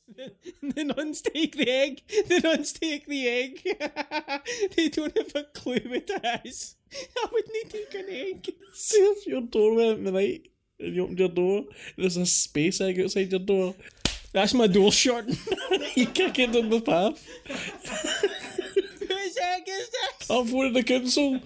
The nuns take the egg. The nuns take the egg. They don't have a clue what it is. I would need to take an egg. See if your door went in the night and you opened your door and there's a space egg outside your door. That's my door shut. You kick it down the path. Whose egg is this? I'm phoning the council.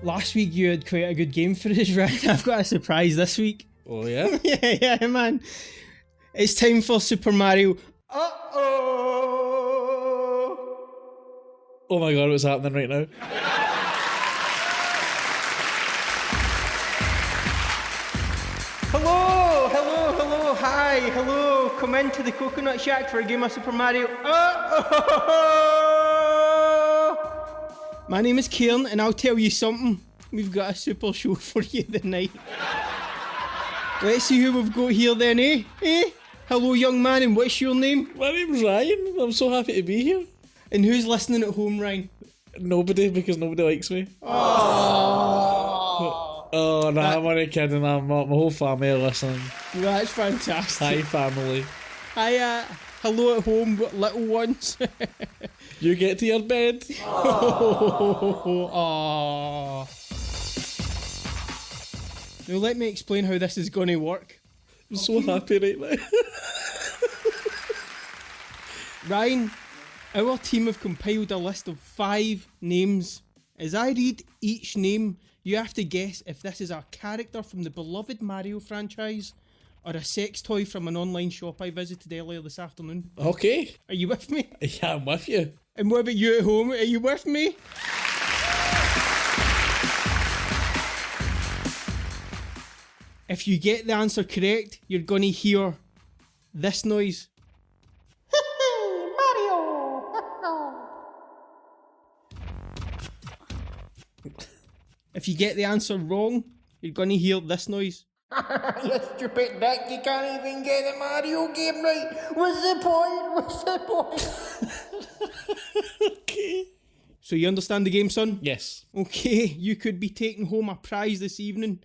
Last week you had quite a good game for us, right? I've got a surprise this week. Oh yeah? yeah, man. It's time for Super Mario. Uh-oh! Oh my god, what's happening right now? Hello, hi, hello. Come into the Coconut Shack for a game of Super Mario. Uh-oh! My name is Kieran, and I'll tell you something. We've got a super show for you tonight. Let's see who we've got here then, eh? Hello, young man, and what's your name? My name's Ryan. I'm so happy to be here. And who's listening at home, Ryan? Nobody, because nobody likes me. Oh, Oh, no, I'm only kidding. My whole family are listening. That's fantastic. Hi, family. Hi, hello at home, little ones. You get to your bed. Oh. Now let me explain how this is going to work. I'm so happy right now. Ryan, our team have compiled a list of 5 names. As I read each name, you have to guess if this is a character from the beloved Mario franchise or a sex toy from an online shop I visited earlier this afternoon. Okay. Are you with me? Yeah, I'm with you. And what about you at home? Are you with me? If you get the answer correct, you're going to hear this noise. Mario! If you get the answer wrong, you're going to hear this noise. You stupid dick, you can't even get a Mario game right. What's the point? Okay. So you understand the game, son? Yes. Okay, you could be taking home a prize this evening.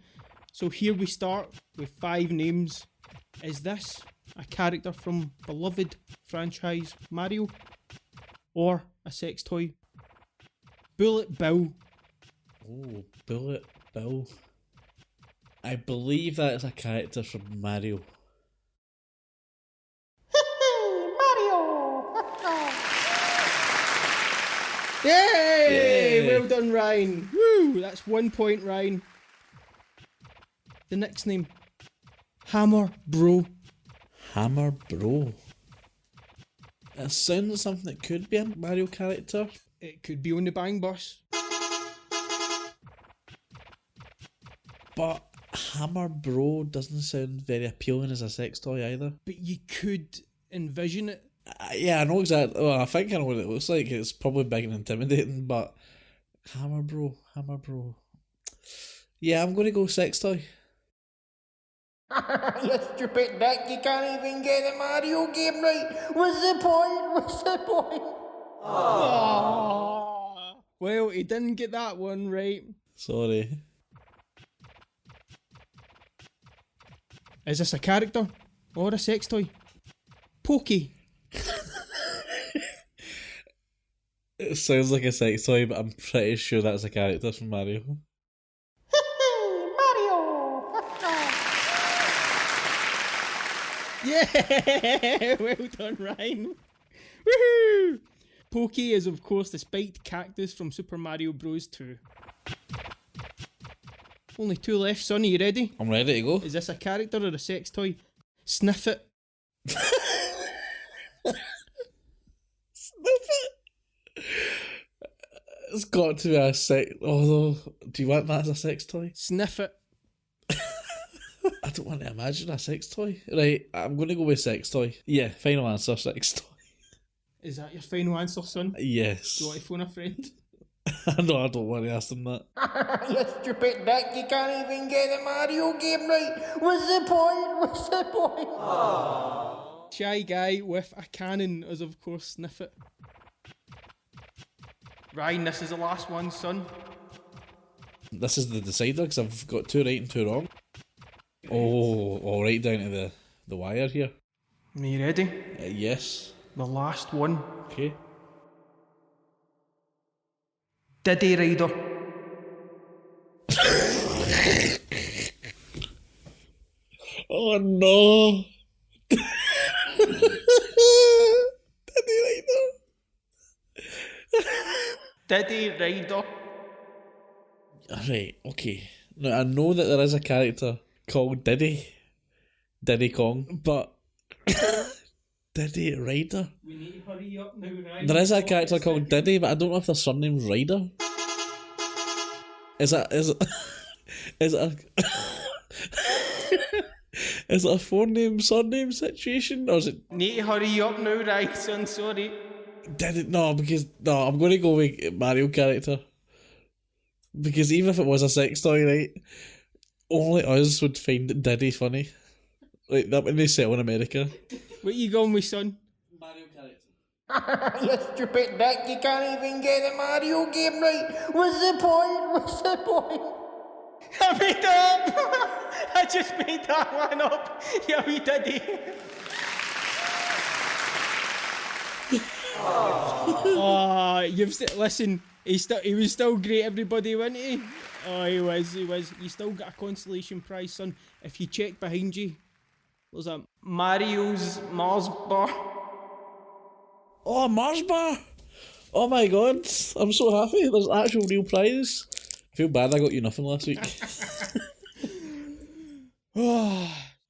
So here we start with 5 names. Is this a character from beloved franchise Mario? Or a sex toy? Bullet Bill. Oh, Bullet Bill. I believe that's a character from Mario. Mario! Yay! Yay! Well done, Ryan. Woo! That's 1 point, Ryan. The next name. Hammer Bro. Hammer Bro. It sounds like something that could be a Mario character. It could be on the Bang Bus. But Hammer Bro doesn't sound very appealing as a sex toy either. But you could envision it. Yeah, I know exactly. Well, I think I know what it looks like. It's probably big and intimidating, but Hammer Bro. Yeah, I'm going to go sex toy. You stupid dick, you can't even get a Mario game right. What's the point? Aww. Well, he didn't get that one right. Sorry. Is this a character or a sex toy? Pokey. It sounds like a sex toy, but I'm pretty sure that's a character from Mario. Mario! Yeah! Well done, Ryan. Woohoo! Pokey is, of course, the spiked cactus from Super Mario Bros. 2. Only 2 left, son. Are you ready? I'm ready to go. Is this a character or a sex toy? Sniff it. Sniff it. It's got to be a sex. Although, do you want that as a sex toy? Sniff it. I don't want to imagine a sex toy. Right, I'm going to go with sex toy. Yeah, final answer, sex toy. Is that your final answer, son? Yes. Do you want to phone a friend? No, I don't want to ask them that. You stupid dick, you can't even get the Mario game right. What's the point? What's the point? Aww. Shy guy with a cannon as of course sniff it. Ryan, this is the last one, son. This is the decider because I've got 2 right and 2 wrong. Oh, all right down to the wire here. Are you ready? Yes. The last one. Okay. Diddy Rider. Oh no! Diddy Rider. Diddy Rider. Right, okay. Now I know that there is a character called Diddy Kong, but Diddy Rider. We need to hurry up now, Ryan. There is a character called Diddy, but I don't know if their surname's Rider. Is it is it a is it a forename surname situation, or is it Need to hurry up now, Ryan, son, sorry. Diddy? No, I'm going to go with Mario character. Because even if it was a sex toy, right, only us would find Diddy funny. Like that when they settle in America. What you going with, son? Mario character. You stupid dick, you can't even get the Mario game right. What's the point? What's the point? I made that up! I just made that one up. Yeah, we did it. Listen, he was still great, everybody, wasn't he? Oh, he was. You still got a consolation prize, son. If you check behind you, there's a Mario's Mars bar. Oh, Mars bar! Oh my god, I'm so happy. There's actual real prize. I feel bad I got you nothing last week.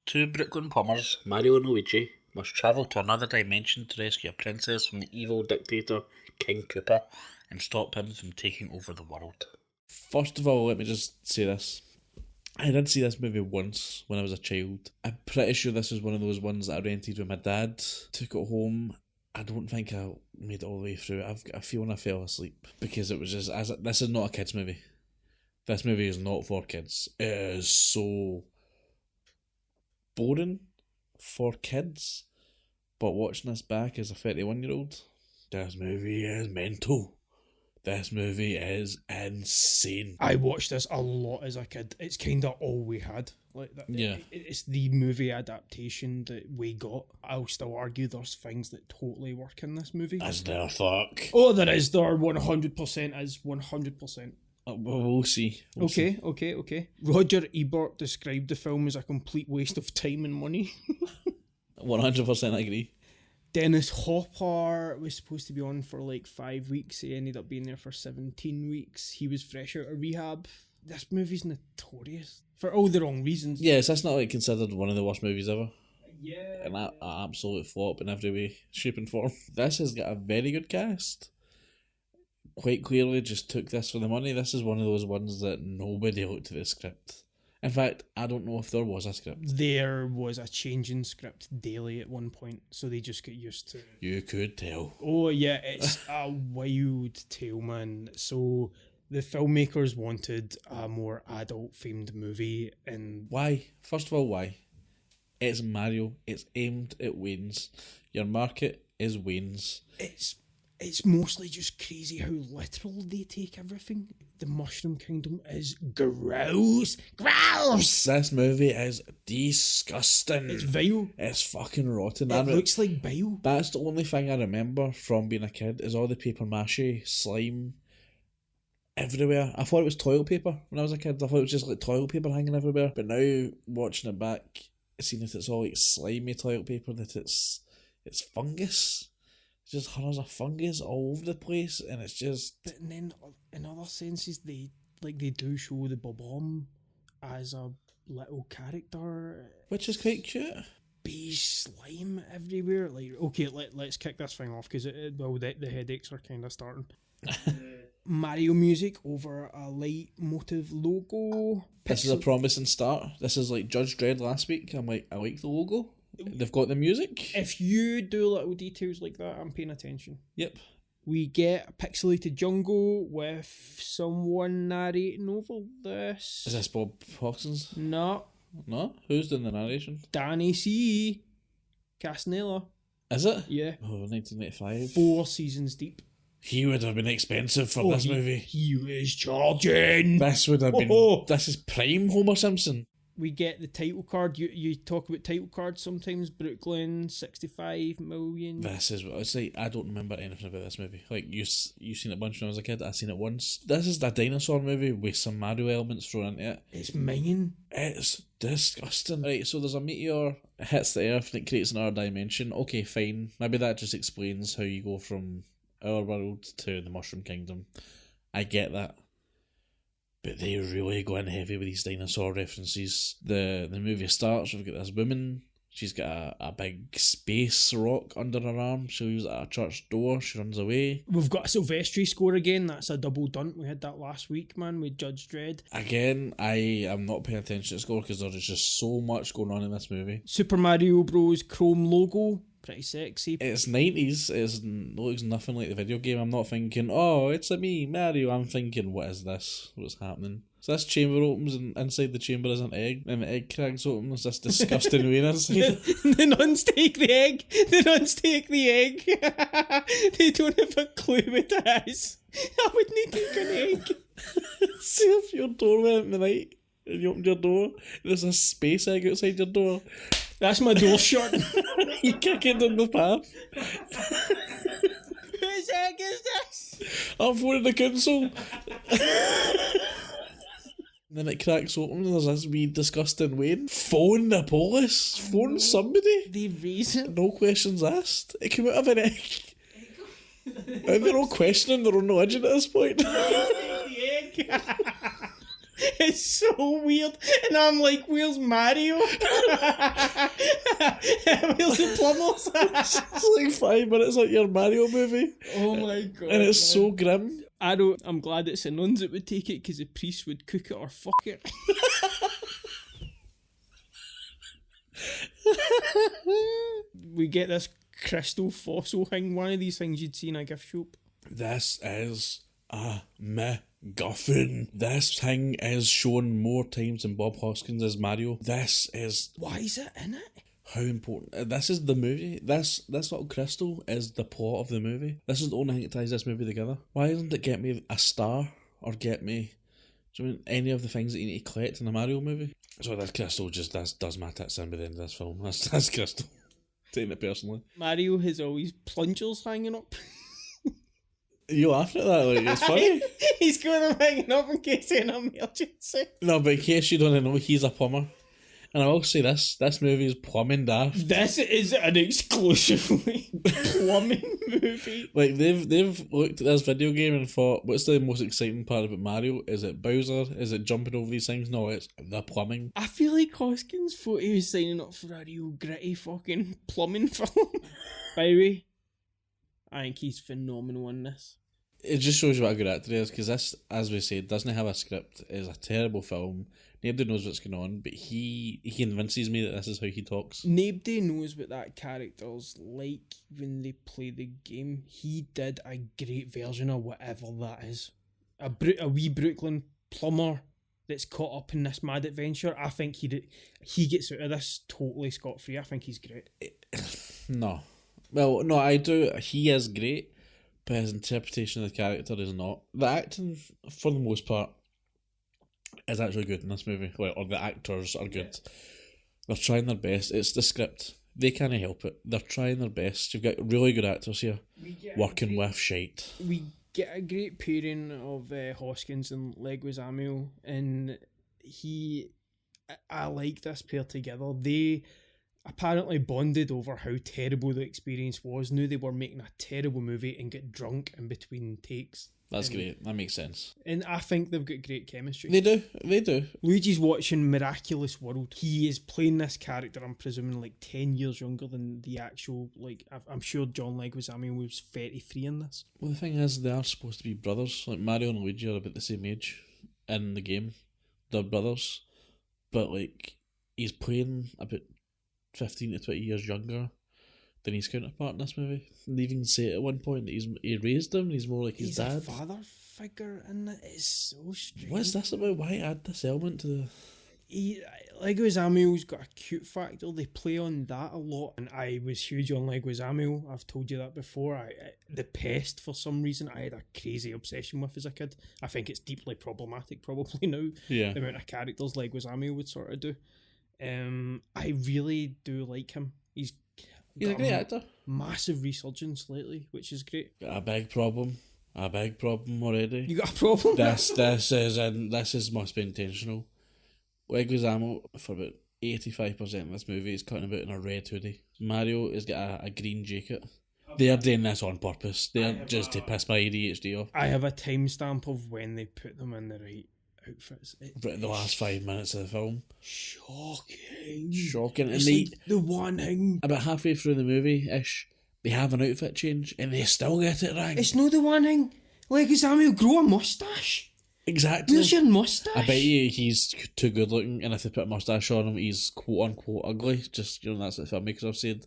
Two Brooklyn plumbers, Mario and Luigi, must travel to another dimension to rescue a princess from the evil dictator King Koopa and stop him from taking over the world. First of all, let me just say this. I did see this movie once when I was a child. I'm pretty sure this was one of those ones that I rented with my dad. Took it home. I don't think I made it all the way through. I've got a feeling I fell asleep because it was just this is not a kids movie. This movie is not for kids. It is so boring for kids. But watching this back as a 31-year-old, this movie is mental. This movie is insane. I watched this a lot as a kid. It's kind of all we had. Like that. Yeah. It's the movie adaptation that we got. I'll still argue there's things that totally work in this movie. Is there fuck? Oh, there is. There 100% is 100%. We'll see. Okay. Roger Ebert described the film as a complete waste of time and money. 100% agree. Dennis Hopper was supposed to be on for like 5 weeks. He ended up being there for 17 weeks. He was fresh out of rehab. This movie's notorious for all the wrong reasons. Yes, that's not like considered one of the worst movies ever. Yeah. An absolute flop in every way, shape and form. This has got a very good cast. Quite clearly just took this for the money. This is one of those ones that nobody looked at the script. In fact, I don't know if there was a script. There was a change in script daily at one point, so they just get used to it. You could tell. Oh yeah, it's a wild tale, man. So the filmmakers wanted a more adult-themed movie, and Why? First of all, why? It's Mario. It's aimed at Wayne's. Your market is Wayne's. it's mostly just crazy how literal they take everything. The Mushroom Kingdom is gross. This movie is disgusting. It's vile. It's fucking rotten. It looks like bile. That's the only thing I remember from being a kid is all the paper mache, slime, everywhere. I thought it was toilet paper when I was a kid. I thought it was just like toilet paper hanging everywhere. But now, watching it back, seeing that it's all like slimy toilet paper, that it's fungus. Just hundreds of fungus all over the place, and it's just. But then, in other senses, they do show the Bob-omb as a little character, Which is quite cute. beige slime everywhere. Like, okay, let's kick this thing off because the headaches are kind of starting. Mario music over a leitmotiv logo. This is a promising start. This is like Judge Dredd last week. I'm like, I like the logo. They've got the music. If you do little details like that, I'm paying attention. Yep. We get a pixelated jungle with someone narrating over this. Is this Bob Hoskins? No, No? Who's doing the narration? Danny C. Castanella. Is it? Yeah. Oh, 1985. 4 seasons deep. He would have been expensive for this movie. He was charging. This would have been... Oh. This is prime Homer Simpson. We get the title card. You talk about title cards sometimes. Brooklyn, 65 million. This is what it's like. I don't remember anything about this movie. Like you seen it a bunch when I was a kid. I seen it once. This is a dinosaur movie with some Mario elements thrown into it. It's minging. It's disgusting. Right, so there's a meteor hits the Earth and it creates another dimension. Okay, fine. Maybe that just explains how you go from our world to the Mushroom Kingdom. I get that. But they really go in heavy with these dinosaur references. The movie starts, we've got this woman. She's got a big space rock under her arm. She'll use it at a church door. She runs away. We've got a Silvestri score again. That's a double dunt. We had that last week, man, with Judge Dredd. Again, I am not paying attention to the score because there is just so much going on in this movie. Super Mario Bros. Chrome logo. Pretty sexy. It's 90s. It looks nothing like the video game. I'm not thinking, oh, it's a me, Mario. I'm thinking, what is this? What's happening? So this chamber opens and inside the chamber is an egg. And the egg cracks open. There's this disgusting way inside. The nuns take the egg. The nuns take the egg. They don't have a clue what it is. I wouldn't take an egg. See if your door went in the night and you opened your door, there's a space egg outside your door. That's my door shut. You kick it down the path. Whose egg is this? I'm phoning the council. Then it cracks open and there's this wee disgusting Wayne. Phone the police. Phone somebody. They raise it. No questions asked. It came out of an egg. And they're all questioning their own religion at this point. The egg. It's so weird. And I'm like, where's Mario? Where's the plumbers? It's like 5 minutes like your Mario movie. Oh my god. And it's so grim. I'm glad it's the nuns that would take it because the priests would cook it or fuck it. We get this crystal fossil thing. One of these things you'd see in a gift shop. This is a MacGuffin. This thing is shown more times than Bob Hoskins as Mario. This is... Why is it in it? How important. This is the movie. This little crystal is the plot of the movie. This is the only thing that ties this movie together. Why doesn't it get me a star or get me... Do you mean any of the things that you need to collect in a Mario movie? So this crystal just does my tits in by the end of this film. That's crystal. Taking it personally. Mario has always plungers hanging up. You laughing at that? Like, it's funny. He's got them hanging up in case of an emergency. No, but in case you don't know, he's a plumber. And I will say this movie is plumbing daft. This is an exclusively plumbing movie. Like, they've looked at this video game and thought, what's the most exciting part about Mario? Is it Bowser? Is it jumping over these things? No, it's the plumbing. I feel like Hoskins thought he was signing up for a real gritty fucking plumbing film. By the way, I think he's phenomenal in this. It just shows you what a good actor he is, because this, as we said, doesn't have a script. It's a terrible film. Nobody knows what's going on, but he convinces me that this is how he talks. Nobody knows what that character's like when they play the game. He did a great version of whatever that is. A wee Brooklyn plumber that's caught up in this mad adventure. I think he gets out of this totally scot-free. I think he's great. No. Well, no, I do. He is great, but his interpretation of the character is not. The acting, for the most part, is actually good in this movie. Or the actors are good. They're trying their best. It's the script. They can't help it. They're trying their best. You've got really good actors here working with shite. We get a great pairing of Hoskins and Leguizamo, and I like this pair together. They apparently bonded over how terrible the experience was. Knew they were making a terrible movie and get drunk in between takes. That's great. That makes sense. And I think they've got great chemistry. They do. Luigi's watching Miraculous World. He is playing this character, I'm presuming, like 10 years younger than the actual, like, I'm sure John Leguizamo was 33 in this. Well, the thing is, they are supposed to be brothers. Like, Mario and Luigi are about the same age in the game. They're brothers. But, like, he's playing about 15 to 20 years younger. than his counterpart in this movie. And they even say it at one point that he raised him, and he's more like his He's dad. a father figure, and it's so strange. What's this about? Why add this element to the... Leguizamo's got a cute factor. They play on that a lot, and I was huge on Leguizamo. I've told you that before. The Pest, for some reason, I had a crazy obsession with as a kid. I think it's deeply problematic probably now. Yeah. The amount of characters Leguizamo would sort of do. I really do like him. He's a great actor. Massive resurgence lately, which is great. Got a big problem already. You got a problem? This must be intentional. Leguizamo, for about 85% of this movie, is cutting about in a red hoodie. Mario has got a green jacket. They're doing this on purpose. They're just to piss my ADHD off. I have a timestamp of when they put them in the right outfits. Right, the last 5 minutes of the film. Shocking. And It's like the one thing. about halfway through the movie-ish, they have an outfit change and they still get it right. It's not the one thing. Leguizamo grow a moustache. Exactly. Where's your moustache? I bet you he's too good looking, and if they put a moustache on him, he's quote unquote ugly. Just, that's what filmmakers have said.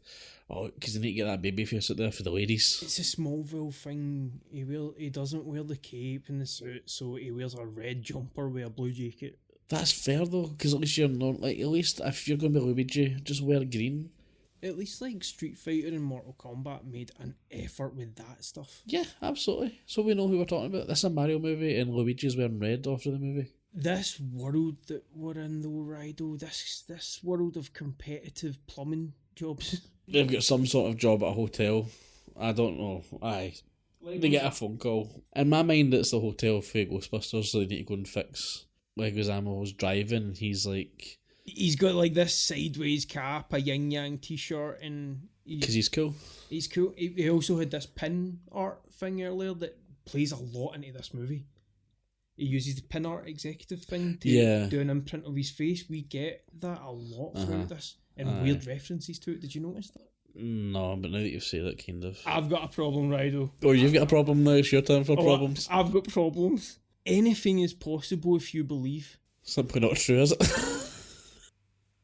Oh, because they need to get that baby face out there for the ladies. It's a Smallville thing. He doesn't wear the cape and the suit, so he wears a red jumper with a blue jacket. That's fair though, because at least you're not at least if you're going to be Luigi, just wear green. At least Street Fighter and Mortal Kombat made an effort with that stuff. Yeah, absolutely. So we know who we're talking about. This is a Mario movie, and Luigi's wearing red after the movie. This world that we're in though, Rido, this world of competitive plumbing jobs. They've got some sort of job at a hotel. I don't know. Aye. They get a phone call. In my mind, it's the hotel for Ghostbusters, so they need to go and fix Leguizamo's driving, and he's like... He's got this sideways cap, a yin yang t-shirt, and because he's cool. He's cool. He also had this pin art thing earlier that plays a lot into this movie. He uses the pin art executive thing to do an imprint of his face. We get that a lot throughout this, and weird references to it. Did you notice that? No, but now that you've said it, kind of. I've got a problem, Rido. Oh, you've got a problem now. It's your time for problems. I've got problems. Anything is possible if you believe. Simply not true, is it?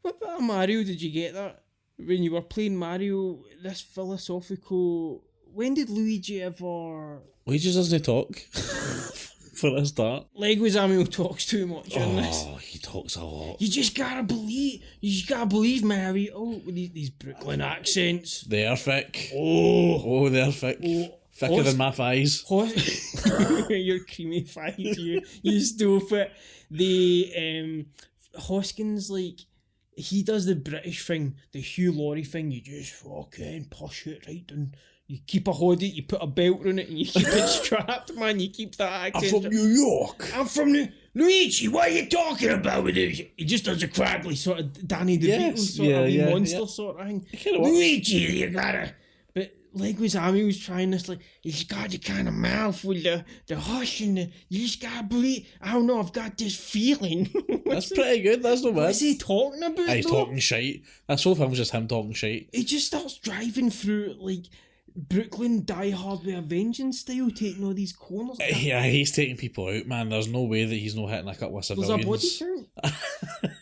What about Mario? Did you get that? When you were playing Mario, this philosophical... When did Luigi ever... Luigi doesn't talk. For a start. Leguizamo talks too much in this. Oh, he talks a lot. You just gotta believe, Mario. Oh, these Brooklyn accents. They're thick. Oh, they're thick. Thicker than my thighs. Your creamy thighs, you stupid. The Hoskins, he does the British thing, the Hugh Laurie thing. You just fucking push it right down. You keep a hoodie, you put a belt on it, and you keep it strapped, man. You keep that accent. I'm from New York. I'm from Luigi, what are you talking about with it? He just does a crackly sort of Danny DeVito sort of monster sort of thing. Luigi, you gotta... But Leguizamo was trying this, he's got the kind of mouth with the hush and you just gotta believe. I don't know, I've got this feeling. That's pretty good, that's not bad. What's he talking about? He's talking shite. This whole film's just him talking shite. He just starts driving through, Brooklyn Die Hard with a Vengeance style, taking all these corners. Yeah, he's taking people out, man. There's no way that he's not hitting a couple of civilians. There's a body count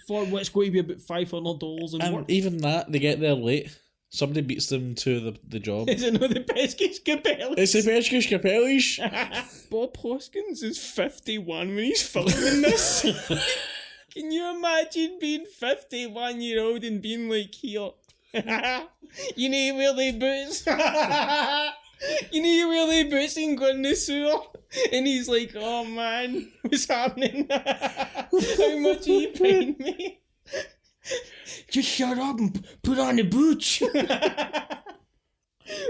for what's going to be about $500 and work. Even that, they get there late. Somebody beats them to the job. Is it not the Pescas Capellis? It's the Pescas Capellis. Bob Hoskins is 51 when he's filming this. Can you imagine being 51-year-old and being here? You need to wear the boots. You need to wear the boots and go in the sewer. And he's like, oh man, what's happening? How much are you paying me? Just shut up and put on the boots.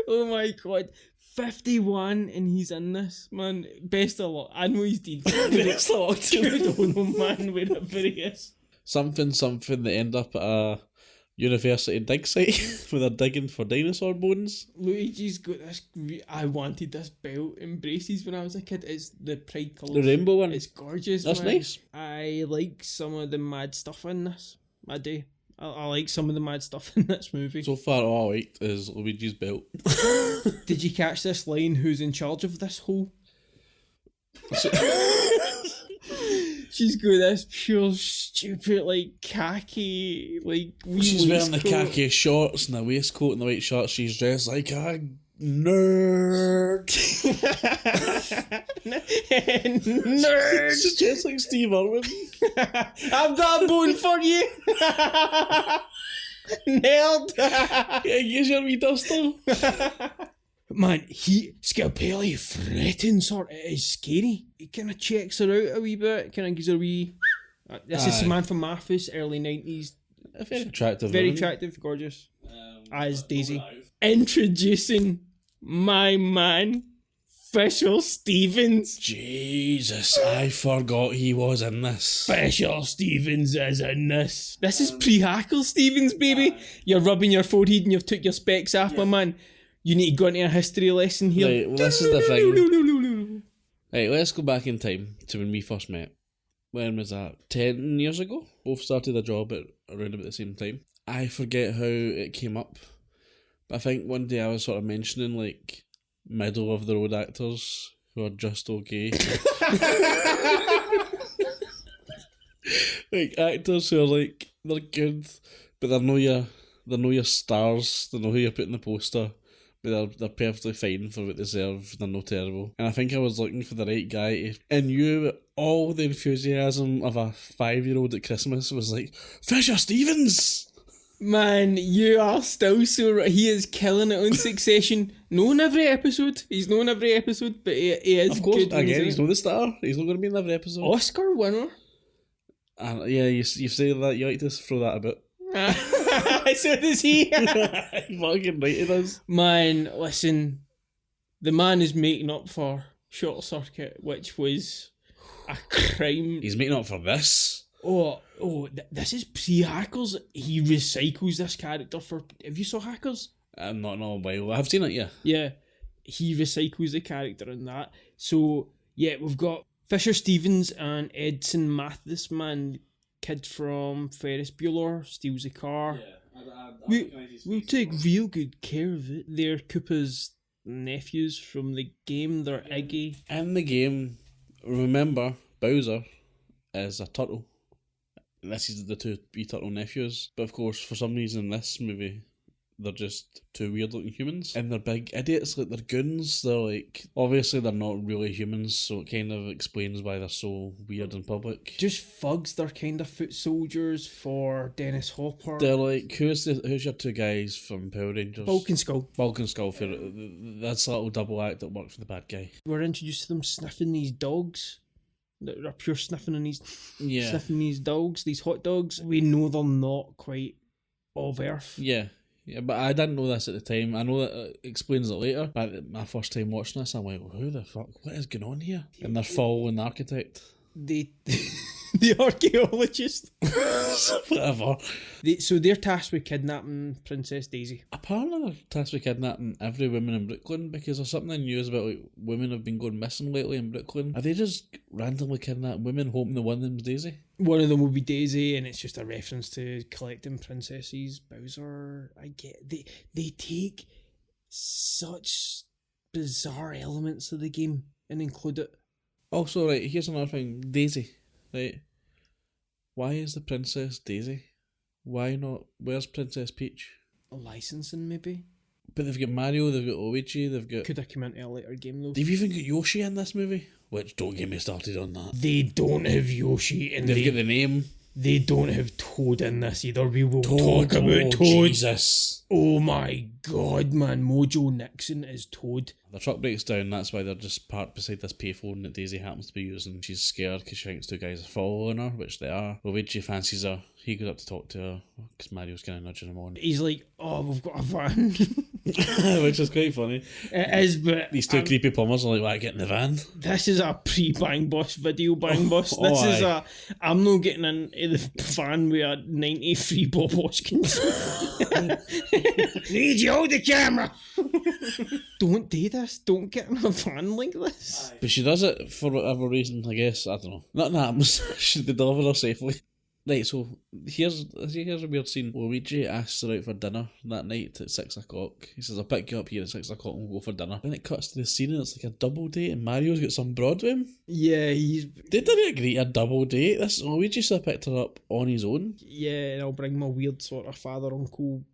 Oh my god. 51 and he's in this, man. Best of luck. I know he's dead. Best of luck to I don't know, man, wherever he is. Something, they end up at a university dig site where they're digging for dinosaur bones. Luigi's got this. I wanted this belt and braces when I was a kid. It's the Pride colours. The rainbow one. It's gorgeous. That's man. nice. I like some of the mad stuff in this. I do. I like some of the mad stuff in this movie. So far, all I liked is Luigi's belt. Did you catch this line? Who's in charge of this hole? She's got this pure stupid like khaki like wee She's wearing the waistcoat. khaki shorts and the waistcoat and the white shorts. She's dressed like a nerd. Nerd. She's dressed like Steve Irwin. I've got a bone for you. Nailed. Yeah, use your wee duster. Man, Scalpelli threatens her. It is scary. He kind of checks her out a wee bit. Kind of gives her a wee. This is Samantha Mathis, early 90s. Very attractive. Very woman. attractive, gorgeous. As Daisy. Introducing my man, Fisher Stevens. Jesus, I forgot he was in this. Fisher Stevens is in this. This is pre-Hackle Stevens, baby. You're rubbing your forehead and you've took your specs off, my man. You need to go into a history lesson here. Right, well, this is the thing. Right, let's go back in time to when we first met. When was that? 10 years ago? Both started a job at around about the same time. I forget how it came up. But I think one day I was sort of mentioning, like, middle of the road actors who are just okay. Like, actors who are, like, they're good, but they're no your stars. They know who you're putting the poster. But they're perfectly fine for what they deserve. They're not terrible. And I think I was looking for the right guy. And you, all the enthusiasm of a 5-year-old at Christmas was like, Fisher Stevens! Man, you are still so right. He is killing it on Succession. Known every episode. He's known every episode, but he is Of course, good. when again, he's in not the star. He's not going to be in every episode. it. Oscar winner. And yeah, you say that, you like to throw that about. So does he. He fucking right it is. Man, listen. The man is making up for Short Circuit, which was a crime. He's making up for this. This is pre-Hackers. He recycles this character for... Have you saw Hackers? Not in a while. I've seen it, yeah. Yeah. He recycles the character in that. So, yeah, we've got Fisher Stevens and Edson Mathis, man. Kid from Ferris Bueller, steals a car. We'll take real good care of it. They're Koopa's nephews from the game. They're Iggy. In the game, remember, Bowser is a turtle. This is the two wee turtle nephews. But of course, for some reason in this movie, they're just two weird looking humans. And they're big idiots, like they're goons. They're like, obviously they're not really humans, so it kind of explains why they're so weird in public. Just thugs. They're kind of foot soldiers for Dennis Hopper. They're like, who's your two guys from Power Rangers? Bulk and Skull. Bulk and Skull. That's a little double act that worked for the bad guy. We're introduced to them sniffing these dogs. They're pure sniffing these dogs, these hot dogs. We know they're not quite of Earth. Yeah, but I didn't know this at the time. I know that it explains it later. But my first time watching this, I'm like, well, who the fuck? What is going on here? And they're following the architect. The archaeologist. Whatever. So they're tasked with kidnapping Princess Daisy. Apparently they're tasked with kidnapping every woman in Brooklyn because there's something in news about like women have been going missing lately in Brooklyn. Are they just randomly kidnapping women hoping the one of them's Daisy? One of them will be Daisy, and it's just a reference to collecting princesses. Bowser, I get they take such bizarre elements of the game and include it. Also, right, here's another thing. Daisy, right? Why is the princess Daisy? Why not? Where's Princess Peach? Licensing, maybe? But they've got Mario, they've got Luigi, they've got... Could have come into a later game, though. They've even got Yoshi in this movie. Which, don't get me started on that. They don't have Yoshi, and They've got the name. They don't have Toad in this either. We will talk about Toad. Jesus. Oh my god, man. Mojo Nixon is Toad. The truck breaks down, that's why they're just parked beside this payphone that Daisy happens to be using. She's scared because she thinks two guys are following her, which they are. Luigi fancies her. He goes up to talk to her because Mario's kind of nudging him on. He's like, oh, we've got a van. Which is quite funny. It is, but... These two creepy plumbers are like, why get in the van? This is a pre-Bang Bus video, Bang Bus. This is aye. I'm not getting into the van with a 93 Bob Hoskins. Need you hold the camera. Don't do this. Don't get in a van like this. But she does it for whatever reason, I guess. I don't know. Nothing happens. They deliver her safely. Right, so here's a weird scene. Luigi asks her out for dinner that night at 6 o'clock. He says, I'll pick you up here at 6 o'clock and we'll go for dinner. Then it cuts to the scene and it's like a double date and Mario's got some broad with him. Yeah, They didn't agree to a double date. This Luigi should have picked her up on his own. Yeah, and I'll bring my weird sort of father-uncle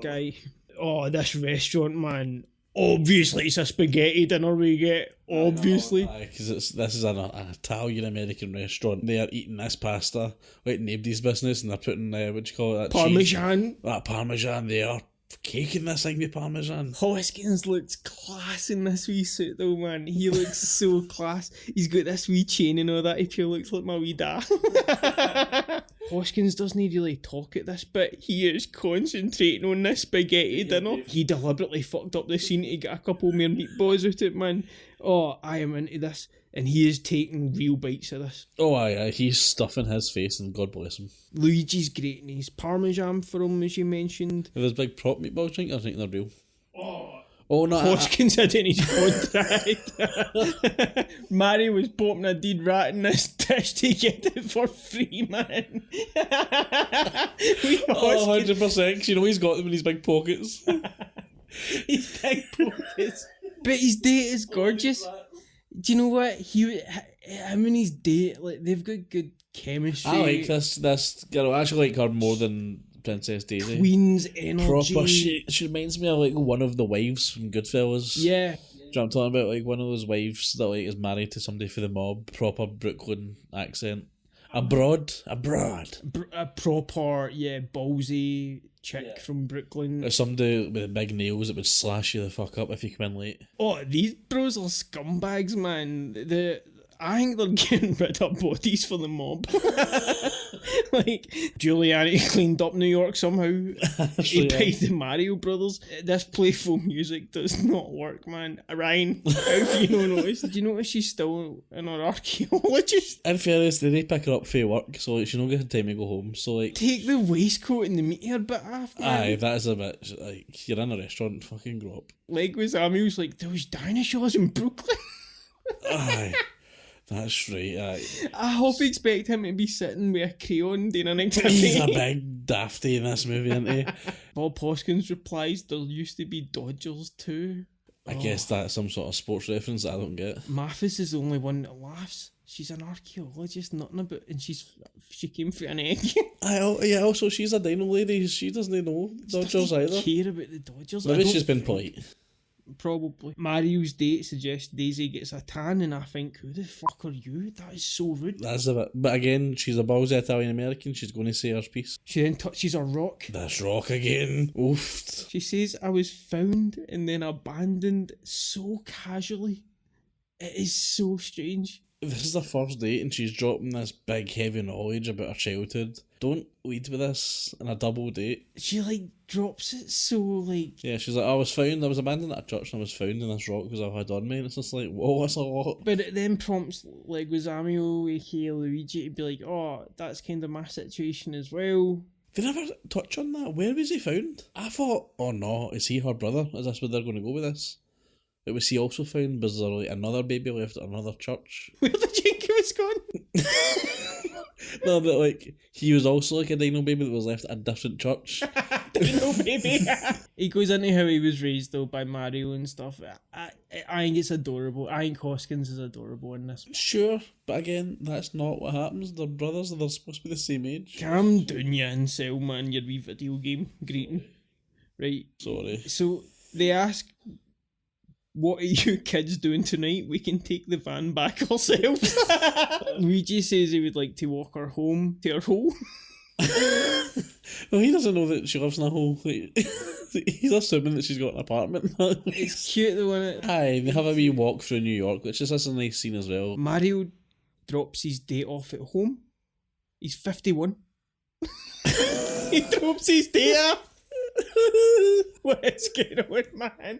guy. Oh, this restaurant, man. Obviously, it's a spaghetti dinner we get. Obviously. Because this is an Italian-American restaurant. They are eating this pasta like nobody's business and they're putting, what do you call it? That Parmesan. Cheese, that Parmesan. They are caking this thing with Parmesan. Hoskins looks class in this wee suit though, man. He looks so class. He's got this wee chain and all that. He pure looks like my wee dad. Hoskins doesn't really talk at this bit. He is concentrating on this spaghetti dinner. He deliberately fucked up the scene to get a couple more meatballs out of it, man. Oh, I am into this. And he is taking real bites of this. Oh, aye, he's stuffing his face and God bless him. Luigi's great and he's Parmesan for him, as you mentioned. Are those big prop meatballs, I think they're real. Oh, no. Hoskins had in his contract. Mario was popping a dead rat in this dish to get it for free, man. Oh, 100%, you know he's got them in his big pockets. His big pockets. But his date is gorgeous. Do you know what? Him and his date, like, they've got good chemistry. I like this girl. I actually like her more than Princess Daisy. Queen's energy. Proper. She reminds me of like one of the wives from Goodfellas. Yeah. Do you know what I'm talking about? Like one of those wives that like is married to somebody for the mob. Proper Brooklyn accent. A proper, ballsy chick from Brooklyn. Or somebody with big nails that would slash you the fuck up if you come in late. Oh, these bros are scumbags, man. I think they're getting rid of bodies for the mob. Like, Giuliani cleaned up New York somehow. He paid the Mario brothers. This playful music does not work, man. Ryan, how have you not noticed? Did you notice she's still an archaeologist? In fairness, they pick her up for work, so like, she don't get time to go home. So like, take the waistcoat and the meteor bit off, man. Aye, that is a bit like you're in a restaurant. Fucking grow up. Leguizamo's like, those dinosaurs in Brooklyn. Aye. That's right, aye. I half expect him to be sitting with a crayon doing an activity. He's a big dafty in this movie, isn't he? Bob Hoskins replies, there used to be Dodgers too. I guess that's some sort of sports reference that I don't get. Mathis is the only one that laughs. She's an archaeologist, nothing about, and she came for an egg. Also she's a dino lady. She doesn't know Dodgers either. Doesn't care about the Dodgers. Maybe she's been polite. Probably. Mario's date suggests Daisy gets a tan, and I think, who the fuck are you? That is so rude. That's a bit. But again, she's a ballsy Italian American. She's going to say her piece. She then touches a rock. This rock again. Oof. She says, I was found and then abandoned so casually. It is so strange. This is the first date and she's dropping this big heavy knowledge about her childhood. Don't lead with this in a double date. She drops it so Yeah, she's like, I was abandoned at a church and I was found and this rock was all I had on me, and it's just like, whoa, that's a lot. But it then prompts Leguizamo, aka Luigi, to be like, oh, that's kind of my situation as well. They never touch on that. Where was he found? I thought, oh no, is he her brother? Is this where they're going to go with this? It was he also found? Was there like another baby left at another church? Where the jinky was gone? No, but like he was also like a dino baby that was left at a different church. Dino baby. He goes into how he was raised though by Mario and stuff. I think it's adorable. I think Hoskins is adorable in this. Sure, but again, that's not what happens. They're brothers and they're supposed to be the same age. Calm down, you incel man, your wee video game greeting. Right. Sorry. So they ask, what are you kids doing tonight? We can take the van back ourselves. Luigi says he would like to walk her home to her hole. Well, he doesn't know that she lives in a hole. He's assuming that she's got an apartment. It's cute though, isn't it? Aye, they have a wee walk through New York, which is a nice scene as well. Mario drops his date off at home. He's 51. He drops his date off. What is going on, man?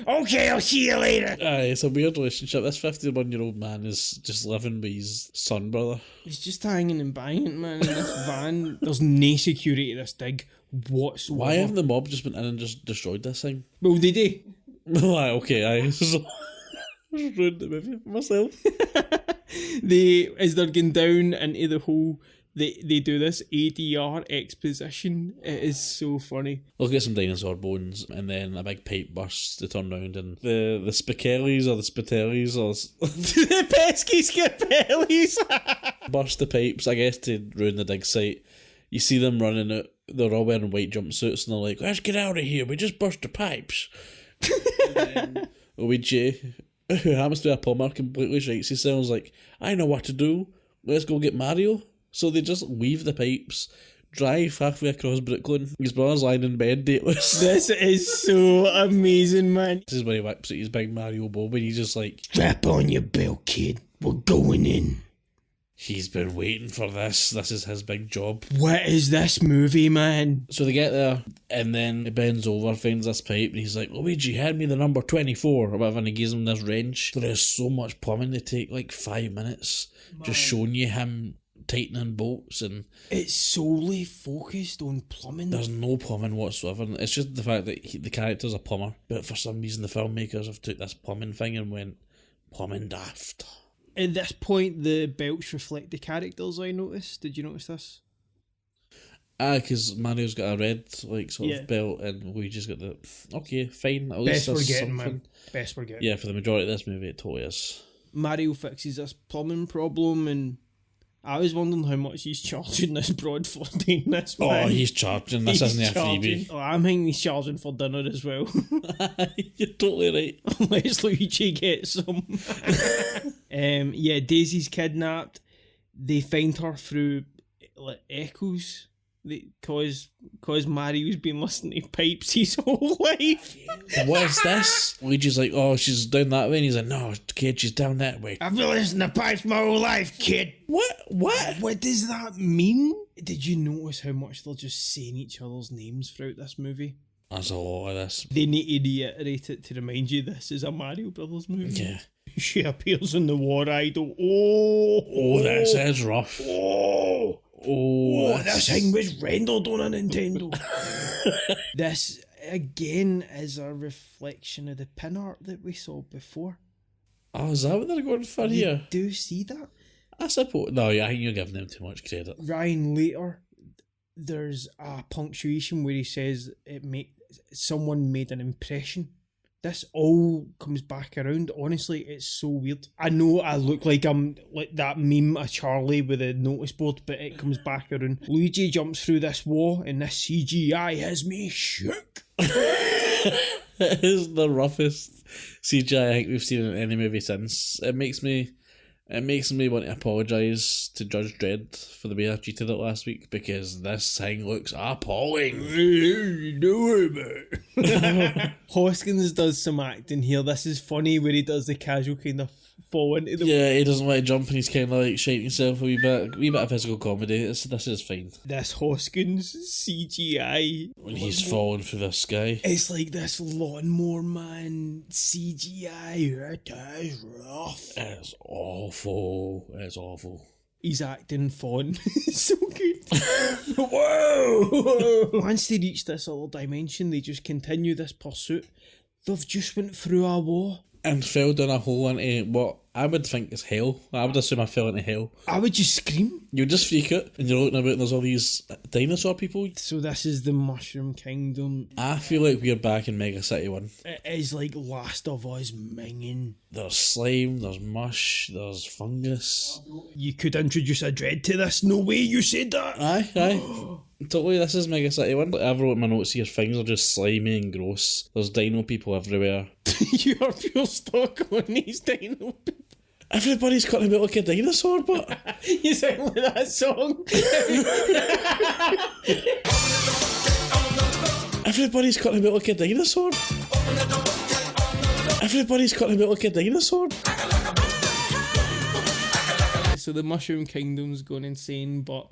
Okay, I'll see you later. Aye, it's a weird relationship. This 51-year-old man is just living with his son brother. He's just hanging and banging, man, in this van. There's no security to this dig whatsoever. Why haven't the mob just been in and just destroyed this thing? Well, they do. Aye, okay, aye. So, I just ruined the movie for myself. As they're going down into the hole, they do this ADR exposition. It is so funny. They'll get some dinosaur bones, and then a big pipe bursts to turn round, and the Spichellis or the Spitellis or The pesky skipellies. burst the pipes, I guess, to ruin the dig site. You see them running out. They're all wearing white jumpsuits, and they're like, "Let's get out of here. We just burst the pipes." And then Luigi, who happens to be a plumber, completely shakes himself. Like, "I know what to do. Let's go get Mario." So they just weave the pipes, drive halfway across Brooklyn. His brother's lying in bed dateless. This is so amazing, man. This is when he whips out his big Mario bob, and he's just like, Strap on your belt, kid. We're going in. he's been waiting for this. This is his big job. What is this movie, man? So they get there, and then he bends over, finds this pipe, and he's like, "Luigi, hand me the number 24, or whatever, and he gives him this wrench. There is so much plumbing to take like 5 minutes, just showing you him tightening bolts, and It's solely focused on plumbing. there's no plumbing whatsoever. It's just the fact that the character's a plumber, but for some reason the filmmakers have took this plumbing thing and went plumbing daft. At this point, the belts reflect the characters, I noticed. Did you notice this? Because Mario's got a red like sort Yeah. of belt, and Luigi's got the... Okay, fine, at Best least we're there's getting, something. man. Best we're getting. Yeah, for the majority of this movie it totally is. Mario fixes this plumbing problem, and I was wondering how much he's charging this broad for doing this, Oh, man. he's charging. This He's isn't a charging. freebie. Oh, I'm thinking he's charging for dinner as well. You're totally right. Unless Luigi gets some. Yeah, Daisy's kidnapped. They find her through like echoes. Cause Mario's been listening to pipes his whole life. What is this? Luigi's like, "Oh, she's down that way," and he's like, "No, kid, she's down that way." I've been listening to pipes my whole life, kid. What? What does that mean? Did you notice how much they're just saying each other's names throughout this movie? There's a lot of this. They need to reiterate it to remind you this is a Mario Brothers movie. Yeah. She appears in the War Idol. Oh, This is rough. Oh, this thing was rendered on a Nintendo. This, again, is a reflection of the pin art that we saw before. Oh, is that what they're going for here? Do you see that? I suppose. No, yeah, I think you're giving them too much credit. Ryan, later, there's a punctuation where he says someone made an impression. This all comes back around. Honestly, it's so weird. I know I look like I'm like that meme of Charlie with a notice board, but it comes back around. Luigi jumps through this wall, and this CGI has me shook. It is the roughest CGI I think we've seen in any movie since. It makes me want to apologise to Judge Dredd for the way I treated it last week, because this thing looks appalling. Hoskins does some acting here. This is funny where he does the casual kind of fall into the... Yeah, he doesn't want to jump and he's kind of like shaking himself a wee bit of physical comedy. This is fine. This Hoskins CGI. When he's falling through the sky. It's like this Lawnmower Man CGI. It is rough. It's awful. It's awful. He's acting fun. It's so good. Whoa! Once they reach this other dimension, they just continue this pursuit. They've just went through a war. And fell down a hole into what I would think is hell. I would assume I fell into hell. I would just scream. You just freak it, and you're looking about and there's all these dinosaur people. So this is the Mushroom Kingdom. I feel like we're back in Mega City 1. It is like Last of Us minging. There's slime, there's mush, there's fungus. You could introduce a dread to this. No way you said that. Aye. Totally, this is Mega City 1. I've wrote in my notes here, things are just slimy and gross. There's dino people everywhere. You are pure stuck on these dino people. Everybody's cutting about like a dinosaur, but... You sound like that song. Everybody's cutting about like a dinosaur. Everybody's cutting about like a dinosaur. So the Mushroom Kingdom's going insane, but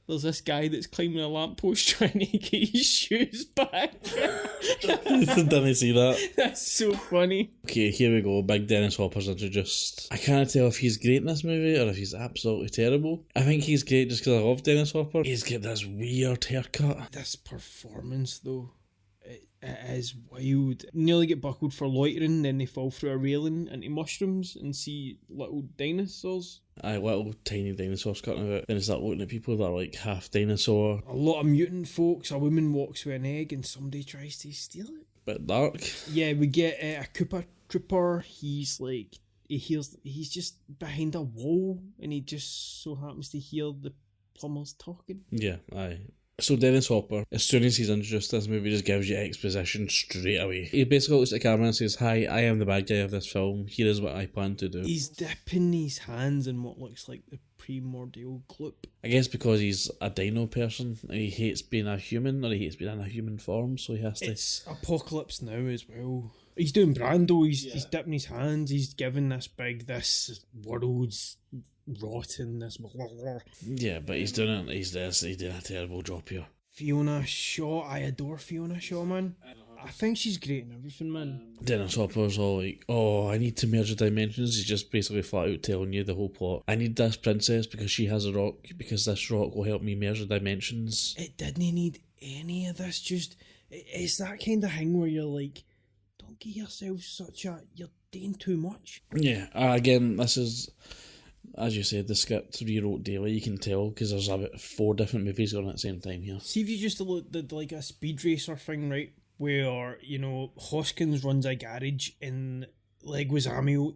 there's this guy that's climbing a lamppost trying to get his shoes back. Didn't see that. That's so funny. Okay, here we go. Big Dennis Hopper's introduced. I can't tell if he's great in this movie or if he's absolutely terrible. I think he's great just because I love Dennis Hopper. He's got this weird haircut. This performance, though, It is wild. Nearly get buckled for loitering, then they fall through a railing into mushrooms and see little dinosaurs. Aye, little tiny dinosaurs cutting about. Then they start looking at people that are like half dinosaur. A lot of mutant folks. A woman walks with an egg and somebody tries to steal it. Bit dark. Yeah, we get a Koopa Trooper. He's just behind a wall and he just so happens to hear the plumbers talking. Yeah, aye. So Dennis Hopper, as soon as he's introduced, this movie just gives you exposition straight away. He basically looks at the camera and says, "Hi, I am the bad guy of this film. Here is what I plan to do." He's dipping his hands in what looks like the primordial gloop. I guess because he's a dino person and he hates being a human, or he hates being in a human form, so he has to... It's Apocalypse Now as well. He's doing Brando, he's dipping his hands, he's giving this world's rotten, this blah, blah, blah. Yeah, but he's doing it, he's doing a terrible job here. Fiona Shaw, I adore Fiona Shaw, man. I think she's great in everything, man. Dennis Hopper's all like, "Oh, I need to merge the dimensions." He's just basically flat out telling you the whole plot. I need this princess because she has a rock, because this rock will help me merge the dimensions. It didn't need any of this, just... It's that kind of thing where you're like, don't give yourself you're doing too much. Yeah, again, this is... As you said, the script rewrote daily, you can tell, because there's about 4 different movies going at the same time here. See if you just did like a speed racer thing, right? Where, Hoskins runs a garage in Leguizamo.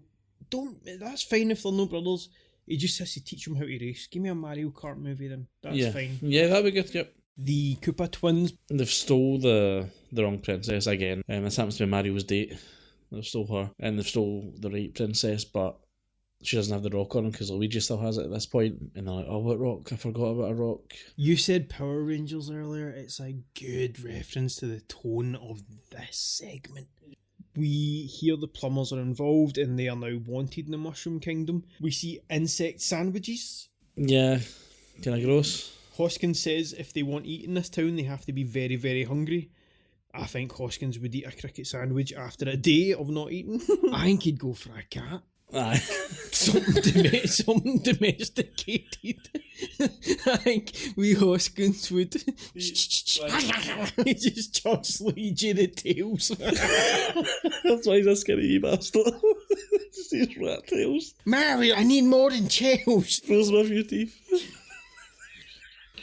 That's fine if they're no brothers. He just has to teach them how to race. Give me a Mario Kart movie then. That's fine. Yeah, that'd be good, yep. The Koopa twins. They've stole the wrong princess again. This happens to be Mario's date. They've stole her. And they've stole the right princess, but she doesn't have the rock on him because Luigi still has it at this point. And they're like, "Oh, what rock? I forgot about a rock." You said Power Rangers earlier. It's a good reference to the tone of this segment. We hear the plumbers are involved and they are now wanted in the Mushroom Kingdom. We see insect sandwiches. Yeah, kind of gross. Hoskins says if they want to eat in this town, they have to be very, very hungry. I think Hoskins would eat a cricket sandwich after a day of not eating. I think he'd go for a cat. Aye. Something domesticated. I think we Hoskins would. He just chucks Luigi the tails. That's why he's a skinny bastard. Just these rat tails. Mario, I need more than tails. Fills with your teeth.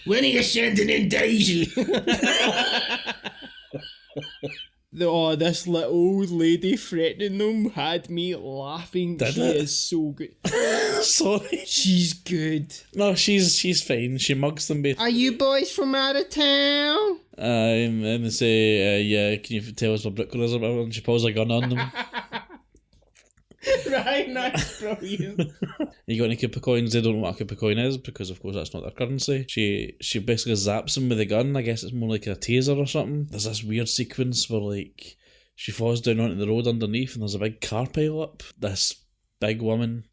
When are you sending in Daisy? This little lady threatening them had me laughing. She is so good. Sorry. She's good. No, she's fine. She mugs them both. Are you boys from out of town? And they say, "Yeah, can you tell us what Brooklyn is about?" And she pulls a gun on them. Right, that's brilliant. You got any Koopa coins? They don't know what a Koopa coin is because, of course, that's not their currency. She basically zaps them with a gun. I guess it's more like a taser or something. There's this weird sequence where, she falls down onto the road underneath and there's a big car pile up. This big woman,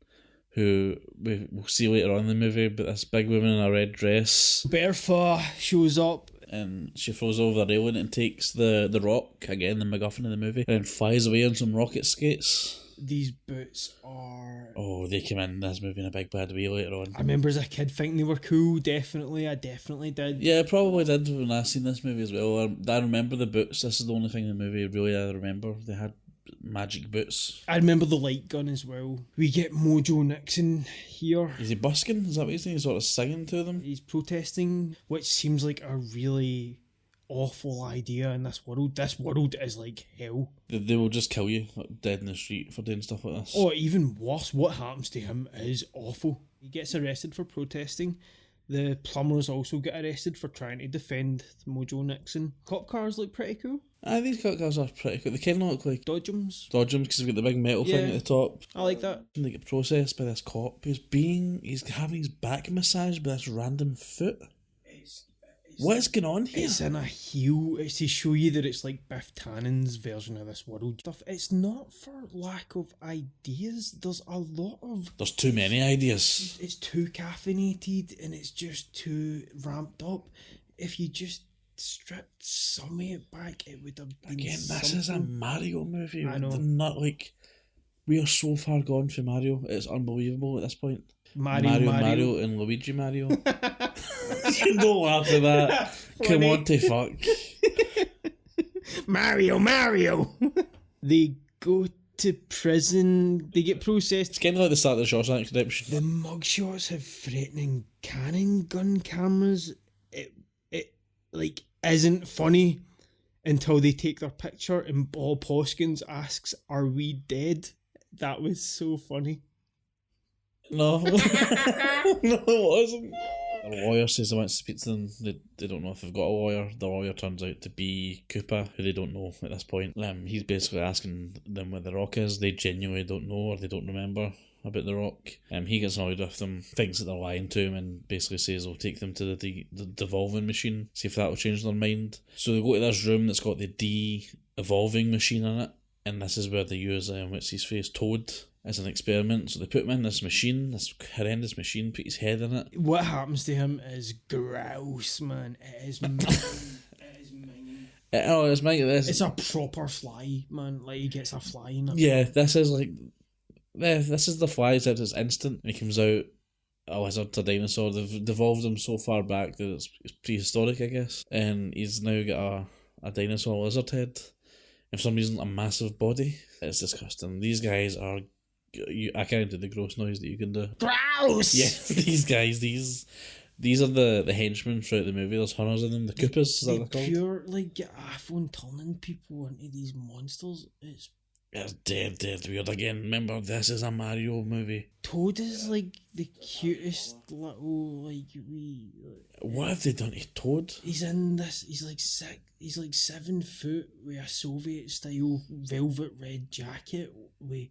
who we'll see later on in the movie, but this big woman in a red dress. Bertha shows up. And she throws over the railing and takes the rock, again, the MacGuffin of the movie, and flies away on some rocket skates. These boots are... Oh, they came in this movie in a big bad way later on. I remember as a kid thinking they were cool. I definitely did. Yeah, I probably did when I seen this movie as well. I remember the boots. This is the only thing in the movie really I remember. They had magic boots. I remember the light gun as well. We get Mojo Nixon here. Is he busking? Is that what he's doing? He's sort of singing to them? He's protesting, which seems like a really awful idea in this world. This world is like hell. They will just kill you dead in the street for doing stuff like this. Or even worse, what happens to him is awful. He gets arrested for protesting. The plumbers also get arrested for trying to defend Mojo Nixon. Cop cars look pretty cool. These cop cars are pretty cool. They kind of look like Dodgems. because they've got the big metal thing at the top. I like that. And they get processed by this cop he's having his back massaged by this random foot. What's going on here? It's in a heel. It's to show you that it's like Biff Tannen's version of this world stuff. It's not for lack of ideas. There's a lot of... There's too many ideas. It's too caffeinated and it's just too ramped up. If you just stripped some of it back, it would have been Again, something. this is a Mario movie. I know. They're not we are so far gone for Mario. It's unbelievable at this point. Mario and Luigi Mario. You don't laugh at that. Come on to fuck. Mario. They go to prison. They get processed. It's kind of like the start of the Shawshank Redemption. The mugshots have threatening cannon gun cameras. It like isn't funny until they take their picture and Bob Hoskins asks, "Are we dead?" That was so funny. No. No, it wasn't. The lawyer says they want to speak to them. They don't know if they've got a lawyer. The lawyer turns out to be Koopa, who they don't know at this point. He's basically asking them where the rock is. They genuinely don't know, or they don't remember about the rock. He gets annoyed with them, thinks that they're lying to him, and basically says he'll take them to the devolving machine, see if that will change their mind. So they go to this room that's got the de-evolving machine in it, and this is where they use what's his face, Toad, as an experiment. So they put him in this machine, this horrendous machine, put his head in it. What happens to him is gross, man. It is minging. It is minging. It's minging. It's a proper fly, man. Like, he gets a fly in it. Yeah, this is the fly, except it's instant. He comes out a lizard to dinosaur. They've devolved him so far back that it's prehistoric, I guess. And he's now got a dinosaur lizard head. And for some reason, a massive body. It's disgusting. These guys are... I can't do the gross noise that you can do. Gross! Yeah, these guys, these are the henchmen throughout the movie. There's hundreds of them. The Koopas, is that what they're called? Pure, like, iPhone turning people into these monsters. It's dead weird again. Remember, this is a Mario movie. Toad is, like, the cutest little, like, wee... What have they done to Toad? He's in this... He's, like, 7 foot with a Soviet-style velvet red jacket with...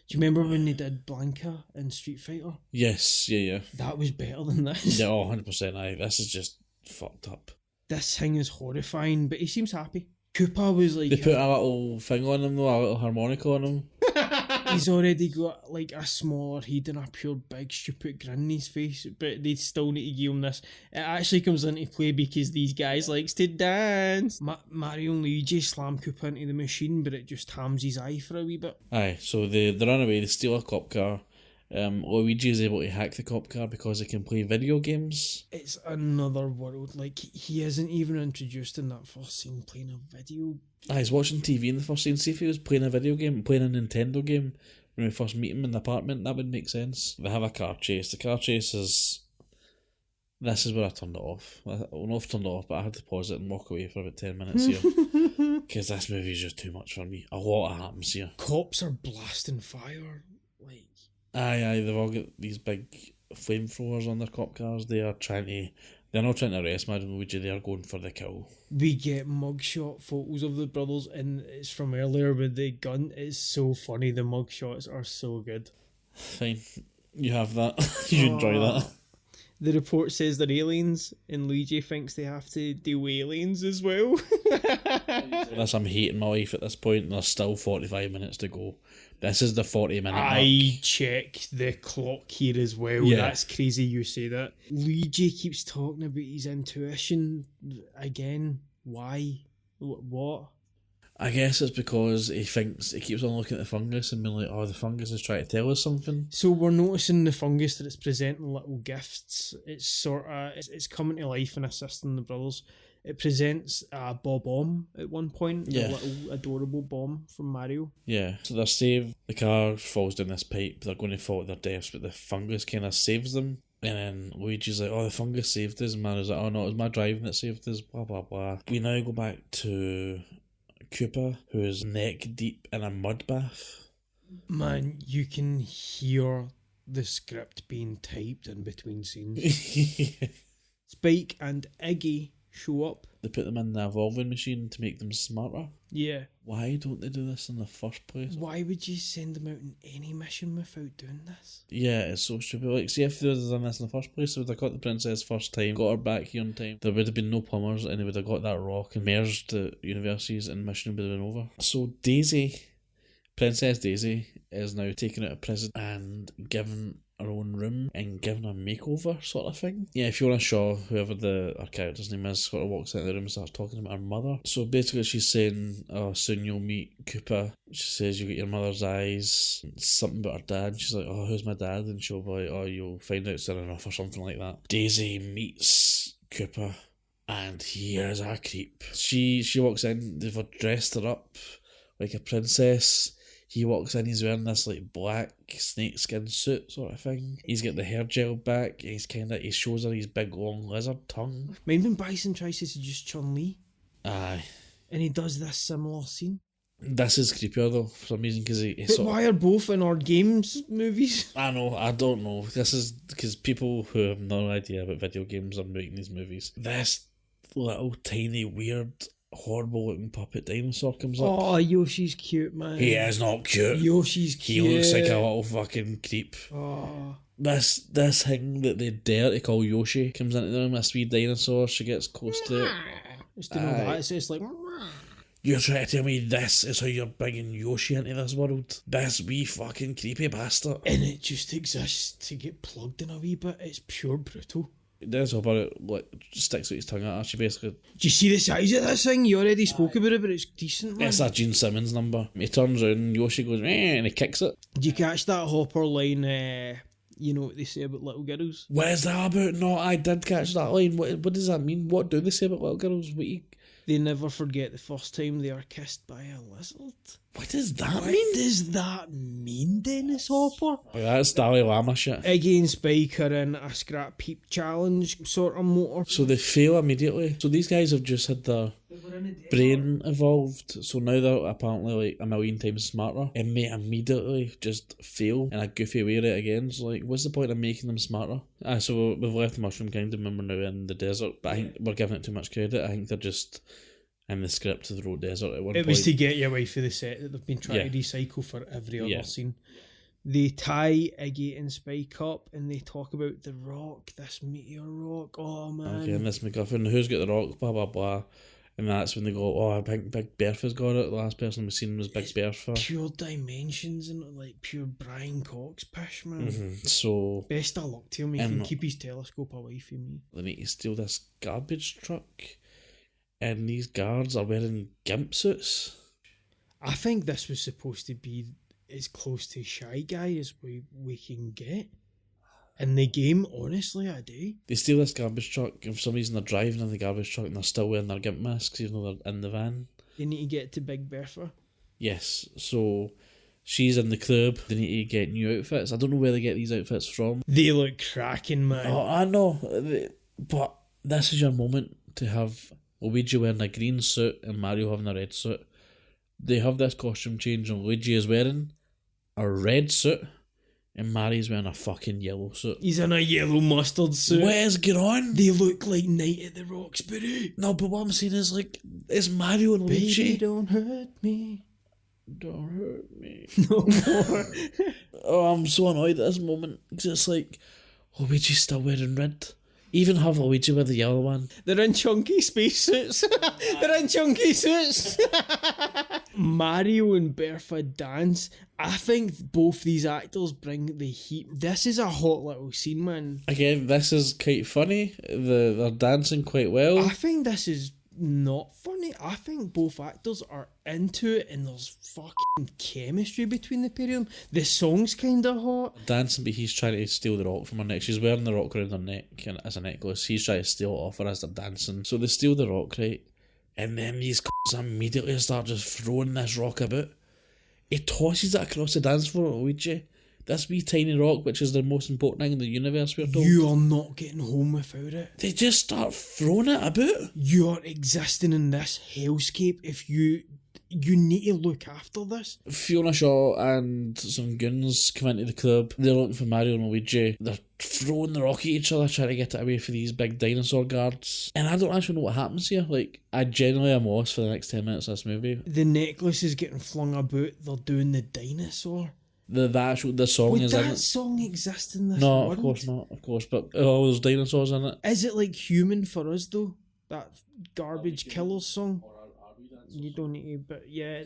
Do you remember when they did Blanca in Street Fighter? Yes, yeah. That was better than this. Yeah, 100%. Aye, this is just fucked up. This thing is horrifying, but he seems happy. Koopa was like... They put a little thing on him though, a little harmonica on him. He's already got like a smaller head and a pure big stupid grin in his face, but they still need to give him this. It actually comes into play because these guys likes to dance. Mario and Luigi slam Koopa into the machine, but it just hams his eye for a wee bit. Aye, so they run away, they steal a cop car. Luigi is able to hack the cop car because he can play video games. It's another world. Like, he isn't even introduced in that first scene playing a video. He's watching TV in the first scene. See if he was playing a video game, playing a Nintendo game when we first meet him in the apartment, that would make sense. They have a car chase. The car chase is... This is where I turned it off. I don't know if I turned it off, but I had to pause it and walk away for about 10 minutes here. Because this movie is just too much for me. A lot happens here. Cops are blasting fire. Like... Aye, they've all got these big flamethrowers on their cop cars. They're not trying to arrest Mario and Luigi, they are going for the kill. We get mugshot photos of the brothers, and it's from earlier with the gun. It's so funny. The mugshots are so good. Fine, you have that. You enjoy that. The report says they're aliens, and Luigi thinks they have to deal with aliens as well. Unless I'm hating my life at this point, and there's still 45 minutes to go. This is the 40-minute mark. I checked the clock here as well. Yeah. That's crazy you say that. Luigi keeps talking about his intuition. Again, why? What? I guess it's because he keeps on looking at the fungus and being like, oh, the fungus is trying to tell us something. So we're noticing the fungus that it's presenting little gifts. It's sort of, it's coming to life and assisting the brothers. It presents a bomb at one point, Yeah. a little adorable bomb from Mario. Yeah, so they're saved. The car falls down this pipe. They're going to fall to their deaths, but the fungus kind of saves them. And then Luigi's like, oh, the fungus saved us. And Mario's like, oh no, it was my driving that saved us, blah, blah, blah. We now go back to Koopa, who is neck deep in a mud bath. Man, you can hear the script being typed in between scenes. Spike and Iggy show up. They put them in the evolving machine to make them smarter. Yeah. Why don't they do this in the first place? Why would you send them out on any mission without doing this? Yeah, it's so stupid. Like, see if they would have done this in the first place, they would have got the princess first time, got her back here on time. There would have been no plumbers, and they would have got that rock and merged the universities, and the mission would have been over. So Princess Daisy, is now taken out of prison and given her own room and given a makeover sort of thing. Yeah, Fiona Shaw, whoever our character's name is, sort of walks into the room and starts talking about her mother. So basically she's saying, oh, soon you'll meet Koopa. She says you get your mother's eyes, something about her dad. She's like, oh, who's my dad? And she'll be like, oh, you'll find out soon enough or something like that. Daisy meets Koopa And here's our creep. She walks in, they've dressed her up like a princess. He walks in, he's wearing this like black snakeskin suit sort of thing. He's got the hair gel back, and he shows her his big long lizard tongue. Mind when Bison tries to seduce Chun-Li? Aye. And he does this similar scene. This is creepier though, for some reason, because he But sort of... why are both in our games movies? I don't know. This is because people who have no idea about video games are making these movies. This little tiny weird horrible looking puppet dinosaur comes up. Oh, Yoshi's cute, man. He is not cute. Yoshi's He cute. looks like a little fucking creep. Oh. This thing that they dare to call Yoshi comes into them, this wee dinosaur, she gets close to it. Just to know that, it's just like... You're trying to tell me this is how you're bringing Yoshi into this world? This wee fucking creepy bastard. And it just exists to get plugged in a wee bit. It's pure brutal. There's about it, like, sticks out his tongue at her. She basically... Do you see the size of this thing? You already spoke about it, but it's decent, man. It's a Gene Simmons number. He turns around, Yoshi goes, and he kicks it. Did you catch that Hopper line, you know what they say about little girls? What is that about? No, I did catch that line. What does that mean? What do they say about little girls? They never forget the first time they are kissed by a lizard. What does that What mean? does that mean, Dennis Hopper? Oh, that's Dalai Lama shit. Iggy and Spike are in a scrap peep challenge sort of motor. So they fail immediately. So these guys have just had their brain evolved. So now they're apparently like a million times smarter. And may immediately just fail in a goofy way right again. So like, what's the point of making them smarter? So we've left the Mushroom Kingdom and we're now in the desert. But I think we're giving it too much credit. I think they're just in the script of the road desert at one point. It was to get you away from the set that they've been trying to recycle for every other scene. They tie Iggy and Spike up and they talk about the rock, this meteor rock. Oh man. Okay, and this MacGuffin, who's got the rock, blah blah blah. And that's when they go, oh, I think Big Bertha's got it. The last person we've seen was Big Bertha. Pure dimensions and like pure Brian Cox pish, man. So Best of luck to him. He can keep his telescope away from me. they need to steal this garbage truck. And these guards are wearing gimp suits. I think this was supposed to be as close to Shy Guy as we can get. In the game, honestly, I do. They steal this garbage truck, and for some reason they're driving in the garbage truck and they're still wearing their gimp masks even though they're in the van. They need to get to Big Bertha. Yes, so she's in the club. They need to get new outfits. I don't know where they get these outfits from. They look cracking, man. Oh, I know, but this is your moment to have Luigi wearing a green suit and Mario having a red suit. They have this costume change and Luigi is wearing a red suit and Mario's wearing a fucking yellow suit. He's in a yellow mustard suit. What is going on? They look like Night at the Roxbury. No, but what I'm saying is, like, it's Mario and Luigi. Baby, don't hurt me. Don't hurt me. No more. Oh, I'm so annoyed at this moment because it's like, Luigi's still wearing red. Even have Luigi with the yellow one. They're in chunky spacesuits. They're in chunky suits. Mario and Bertha dance. I think both these actors bring the heat. This is a hot little scene, man. Again, this is quite funny. They're dancing quite well. I think this is not funny. I think both actors are into it and there's fucking chemistry between the pair of them. The song's kind of hot. Dancing, but he's trying to steal the rock from her neck. She's wearing the rock around her neck and as a necklace. He's trying to steal it off her as they're dancing. So they steal the rock, right? And then these c***s immediately start just throwing this rock about. He tosses it across the dance floor at Luigi. This wee tiny rock, which is the most important thing in the universe, we're told. You are not getting home without it. They just start throwing it about. You are existing in this hellscape if you need to look after this. Fiona Shaw and some goons come into the club. They're looking for Mario and Luigi. They're throwing the rock at each other, trying to get it away from these big dinosaur guards. And I don't actually know what happens here. Like, I genuinely am lost for the next 10 minutes of this movie. The necklace is getting flung about. They're doing the dinosaur. The song Would is in that it. song exist in this No, world? of course not, of course. But all those dinosaurs in it. Is it like human for us though? That garbage killer song? You don't need to, but yeah.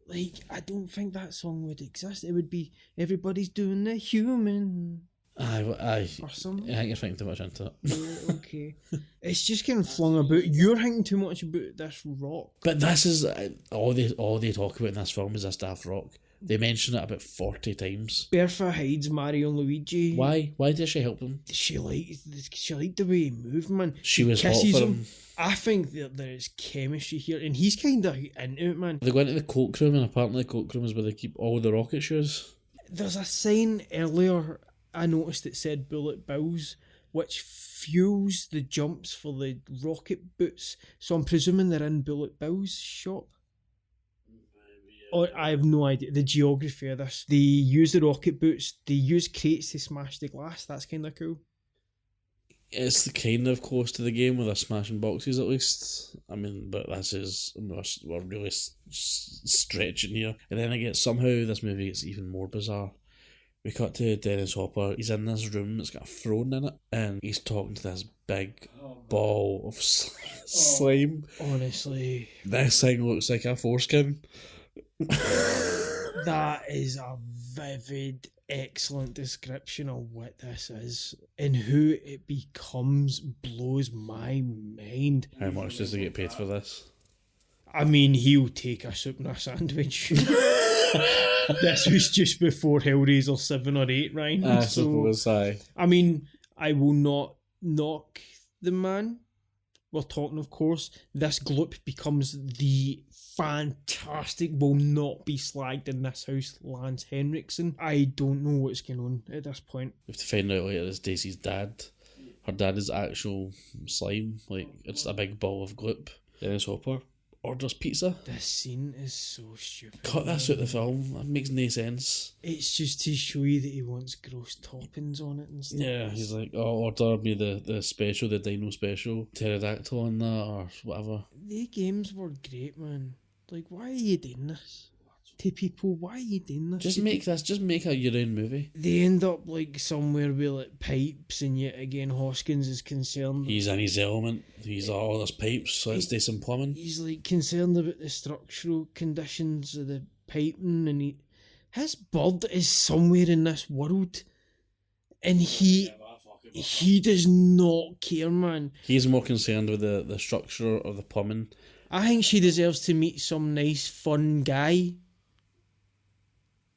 Like, I don't think that song would exist. It would be everybody's doing the human Aye. or something. I think you're thinking too much into it. Yeah, okay. It's just getting flung about. You're thinking too much about this rock. But this is all they talk about in this film is this daft rock. They mention it about 40 times. Bertha hides Mario and Luigi. Why? Why did she help them? She liked the way he moved, man. She was hot kisses for him. I think that there is chemistry here, and he's kind of into it, man. They go into the cloak room, and apparently the cloak room is where they keep all the rocket shoes. There's a sign earlier I noticed that said bullet bills, which fuels the jumps for the rocket boots. So I'm presuming they're in Bullet Bill's shop. Or I have no idea the geography of this. They use the rocket boots. They use crates to smash the glass. That's kind of cool. It's the kind of close to the game where they're smashing boxes at least. I mean, but we're really stretching here. And then again, somehow this movie gets even more bizarre. We cut to Dennis Hopper. He's in this room that's got a throne in it, and he's talking to this big ball of slime. Honestly, This thing looks like a foreskin. that is a vivid, excellent description of what this is, and who it becomes blows my mind. How much does he get paid for this? I mean, he'll take a soup and a sandwich. This was just before Hellraiser 7 or 8, Ryan. I suppose, aye. I mean, I will not knock the man. We're talking, of course. This gloop becomes the fantastic, will not be slagged in this house, Lance Henriksen. I don't know what's going on at this point. We have to find out later it's Daisy's dad. Her dad is actual slime. Like, it's a big ball of gloop. Dennis Hopper orders pizza. This scene is so stupid. Cut this out the film. That makes no sense. It's just to show you that he wants gross toppings on it and stuff. Yeah, he's like, oh, order me the special, the Dino special, pterodactyl on that, or whatever. The games were great, man. Like, why are you doing this to people? Why are you doing this? Just make a year-round movie. They end up like somewhere with like pipes, and yet again Hoskins is concerned. He's in his element. He's all there's pipes, so let's do some plumbing. He's like concerned about the structural conditions of the piping, and his bird is somewhere in this world, and he does not care, man. He's more concerned with the structure of the plumbing. I think she deserves to meet some nice, fun guy.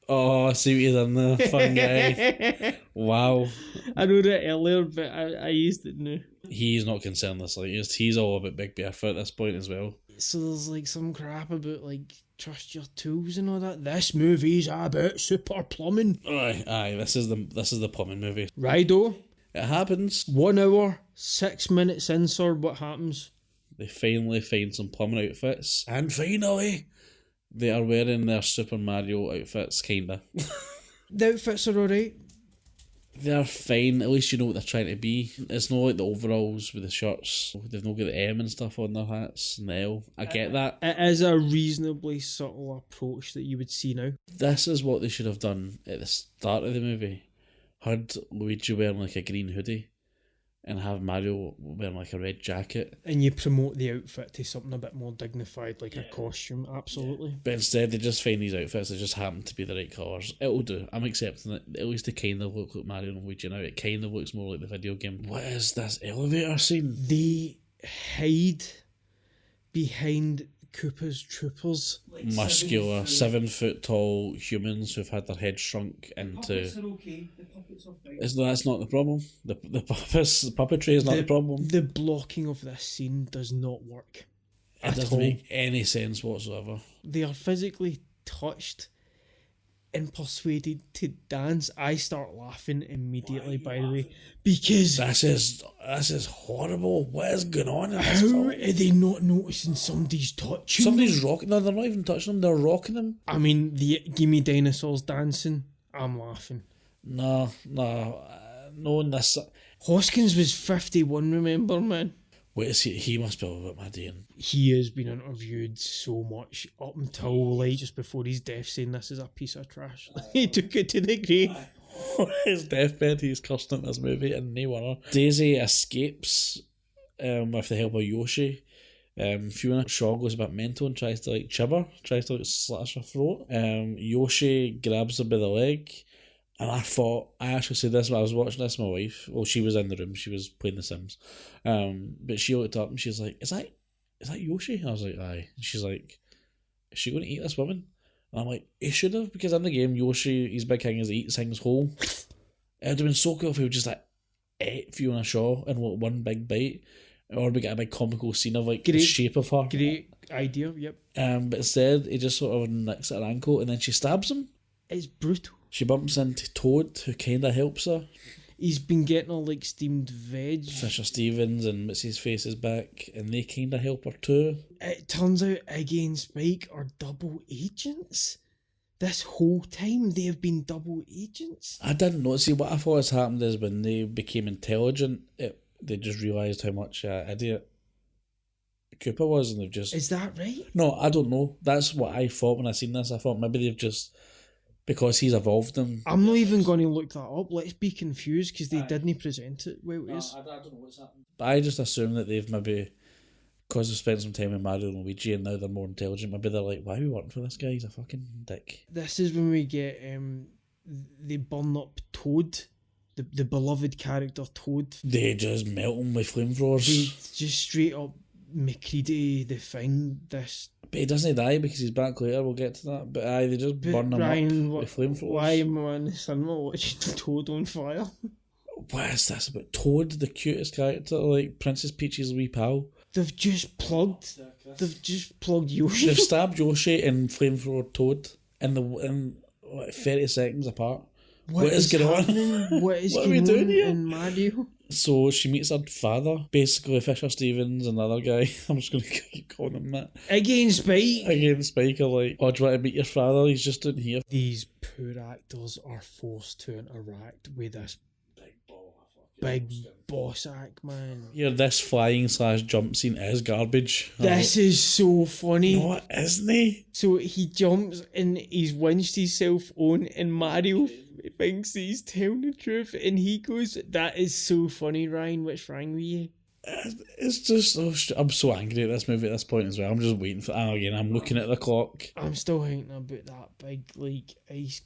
Oh, I see what you done there, fun guy. Wow. I know that earlier, but I used it now. He's not concerned the slightest. He's all about Big Bertha at this point as well. So there's like some crap about like trust your tools and all that. This movie's about super plumbing. Aye, this is the plumbing movie. Righto. It happens. 1 hour, 6 minutes in, sir. What happens? They finally find some plumbing outfits. And finally, they are wearing their Super Mario outfits, kinda. The outfits are alright. They're fine, at least you know what they're trying to be. It's not like the overalls with the shirts. They've not got the M and stuff on their hats and the L. I get that. It is a reasonably subtle approach that you would see now. This is what they should have done at the start of the movie. Had Luigi wearing like a green hoodie and have Mario wearing like a red jacket. And you promote the outfit to something a bit more dignified, like a costume, absolutely. But instead they just find these outfits that just happen to be the right colours. It'll do. I'm accepting it. At least they kind of look like Mario and Luigi now. It kind of looks more like the video game. What is this elevator scene? They hide behind Koopa's troopers. Muscular, 7 foot tall humans who've had their heads shrunk into. Okay. The puppets are fine. That's not the problem. The puppetry is not the problem. The blocking of this scene does not work. It doesn't make any sense whatsoever. They are physically touched and persuaded to dance. I start laughing immediately, by the way, because This is horrible. What is going on in this how film? are they not noticing somebody's touching? Somebody's rocking. No, they're not even touching them. They're rocking them. I mean, the gimme dinosaurs dancing. I'm laughing. No. Knowing this. Hoskins was 51. Remember, man. Wait, he must be a little bit mad, Ian. He has been interviewed so much up until like just before his death, saying this is a piece of trash. He took it to the grave. His deathbed, he's cursing at this movie, and no wonder. Daisy escapes with the help of Yoshi. Fiona Shaw goes a bit mental and tries to like chib her, tries to like slash her throat. Yoshi grabs her by the leg, and I actually said this when I was watching this with my wife. Well, she was in the room, she was playing The Sims. But she looked up and she's like, Is that Yoshi? And I was like, aye. And she's like, is she going to eat this woman? And I'm like, he should have, because in the game, Yoshi, his big thing is he eats things whole. It would have been so cool if he would just like ate Fiona Shaw in one big bite. Or we get a big comical scene of like the shape of her. Great idea, yep. But instead, he just sort of nicks at her ankle and then she stabs him. It's brutal. She bumps into Toad, who kind of helps her. He's been getting all like steamed veg. Fisher Stevens and what's his face is back, and they kind of help her too. It turns out Iggy and Spike are double agents. This whole time they have been double agents. I didn't know. See, what I thought has happened is when they became intelligent, they just realised how much idiot Cooper was, and they've just... Is that right? No, I don't know. That's what I thought when I seen this. I thought maybe they've just... Because he's evolved them. I'm not even going to look that up. Let's be confused because they didn't present it well. I don't know what's happened. But I just assume that they've maybe... Because they've spent some time with Mario and Luigi and now they're more intelligent, maybe they're like, why are we working for this guy? He's a fucking dick. This is when we get... they burn up Toad. The beloved character Toad. They just melt him with flamethrowers. They just straight up McCready the thing. This... But he doesn't die because he's back later, we'll get to that. But they just burn him up with flamethrowers. Why am I in the cinema watching Toad on fire? What is this about? Toad, the cutest character, like Princess Peach's wee pal. They've just plugged Yoshi. They've stabbed Yoshi and flamethrower Toad in 30 seconds apart. What is going on? What is what going are we doing on here? in Mario? So she meets her father, basically Fisher Stevens, another guy. I'm just going to keep calling him that. Again, Spike. Again, Spike are like, oh, do you want to meet your father? He's just in here. These poor actors are forced to interact with this big boss act, man. Yeah, this flying/jump scene is garbage. This is so funny. No, it isn't he? So he jumps and he's winched himself on, and Mario thinks he's telling the truth, and he goes, "That is so funny, Ryan. What's wrong with you?" It's just, I'm so angry at this movie at this point as well. I'm just waiting for, again, I'm looking at the clock. I'm still thinking about that big, like, ice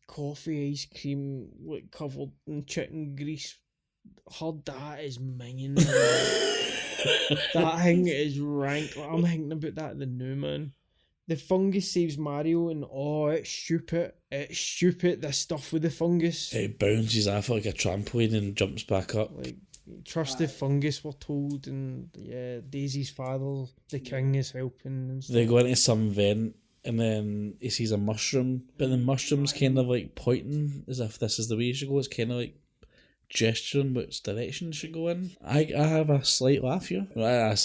cream, like, covered in chicken grease. Her dad is minging. That thing is rank. I'm thinking about that the new man. The fungus saves Mario, and it's stupid. It's stupid, this stuff with the fungus. It bounces off like a trampoline and jumps back up. Like, trust the fungus, we're told, and yeah, Daisy's father, the king, is helping and stuff. They go into some vent and then he sees a mushroom, but the mushroom's kind of like pointing as if this is the way you should go. It's kind of like gesturing which direction should go in. I have a slight laugh here. I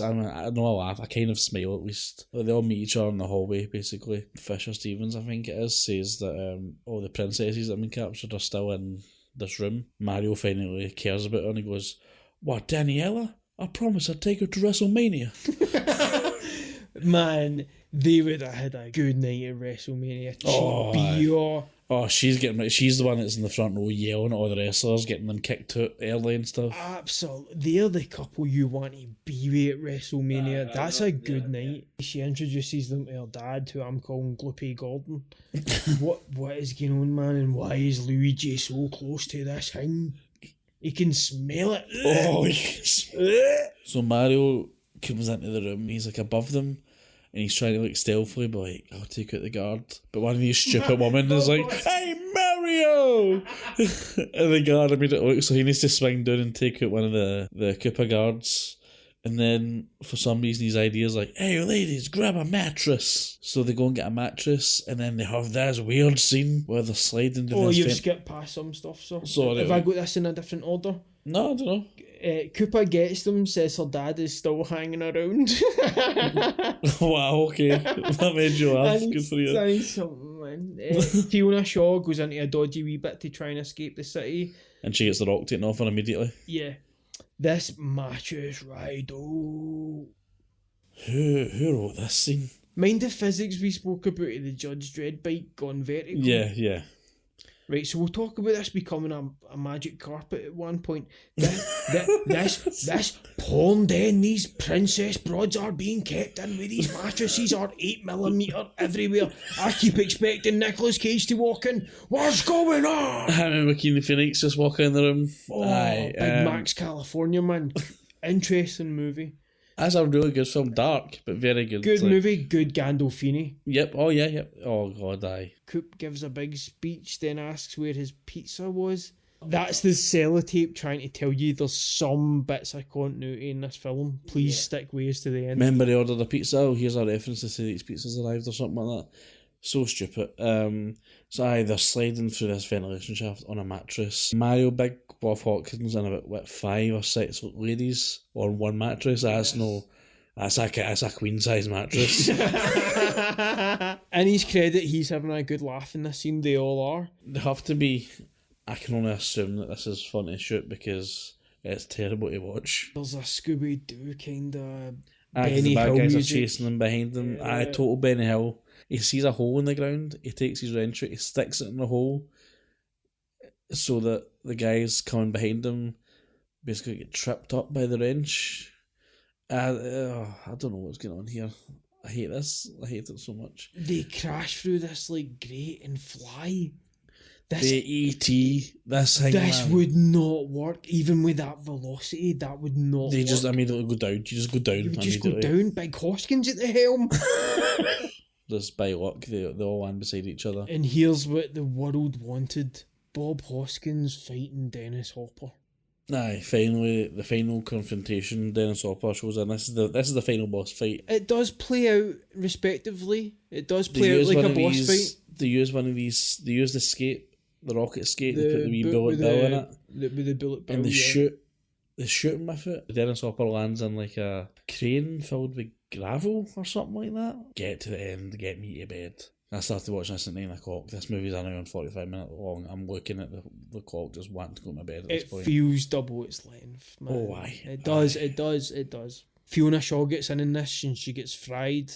know a laugh. I kind of smile at least. They all meet each other in the hallway basically. Fisher Stevens, I think it is, says that all the princesses that have been captured are still in this room. Mario finally cares about her and he goes, "What, Daniela? I promise I'd take her to WrestleMania." Man, they would have had a good night at WrestleMania. She's the one that's in the front row yelling at all the wrestlers, getting them kicked out early and stuff. Absolutely. They're the couple you want to be with at WrestleMania. That's a good night. She introduces them to her dad, who I'm calling Gloopy Gordon. What is going on, man? And why is Luigi so close to this thing? He can smell it. So Mario comes into the room, he's like above them, and he's trying to like stealthily be like, "I'll take out the guard." But one of these stupid women is like, "Hey, Mario!" And the guard immediately looks, so he needs to swing down and take out one of the Koopa guards. And then for some reason his idea is like, "Hey ladies, grab a mattress." So they go and get a mattress, and then they have this weird scene where they're sliding down this you've vent. skipped past some stuff, so Sorry. Have I got this in a different order? No, I don't know. Koopa gets them, says her dad is still hanging around. Wow, okay. That made you laugh. Good for you. That is something, man. Fiona Shaw goes into a dodgy wee bit to try and escape the city. And she gets the rock taken off her immediately. Yeah. This matches Rido. Who wrote this scene? Mind the physics we spoke about of the Judge Dredd bike gone vertical? Yeah. Right, so we'll talk about this becoming a magic carpet at one point. This porn den, these princess broads are being kept in with these mattresses are 8mm everywhere. I keep expecting Nicolas Cage to walk in. What's going on? I remember Joaquin Phoenix just walking in the room. Big Max California, man. Interesting movie. That's a really good film. Dark, but very good. Good movie, good Gandolfini. Yep. Oh, yeah, yep. Oh, God, aye. Coop gives a big speech, then asks where his pizza was. That's the sellotape trying to tell you there's some bits of continuity in this film. Please stick with us to the end. Remember he ordered a pizza? Oh, here's a reference to say these pizzas arrived or something like that. So stupid. So aye, they're sliding through this ventilation shaft on a mattress. Mario, Big Bob Hawkins, and about 5 or 6 ladies on one mattress. That's a queen size mattress. In his credit, he's having a good laugh in this scene. They all are. They have to be. I can only assume that this is fun to shoot because it's terrible to watch. There's a Scooby-Doo kind of Because Benny the bad Hill guys are music. chasing them behind them. Total Benny Hill. He sees a hole in the ground, he takes his wrench out, he sticks it in the hole so that the guys coming behind him basically get tripped up by the wrench. I don't know what's going on here. I hate this. I hate it so much. They crash through this like grate and fly. The E.T. This thing, This man. would not work, even with that velocity. That would not. They work. just immediately go down. You just go down. You would just go immediately. down. Big Hoskins at the helm. Just by luck, they all land beside each other. And here's what the world wanted: Bob Hoskins fighting Dennis Hopper. Aye, finally, the final confrontation. Dennis Hopper shows in. This is the final boss fight. It does play out respectively. It does play out like a boss fight. They use one of these. They use the skate, the rocket skate. They put the wee bullet bill in it, with the bullet bill, and they shoot. They shoot him with it. Dennis Hopper lands in like a crane filled with gravel or something like that. Get to the end. Get me to bed. I started watching this at 9 o'clock. This movie's an hour and 45 minutes long. I'm looking at the clock, just wanting to go to my bed at this point. It feels double its length, man. Oh, aye. It does, it does. Fiona Shaw gets in this and she gets fried.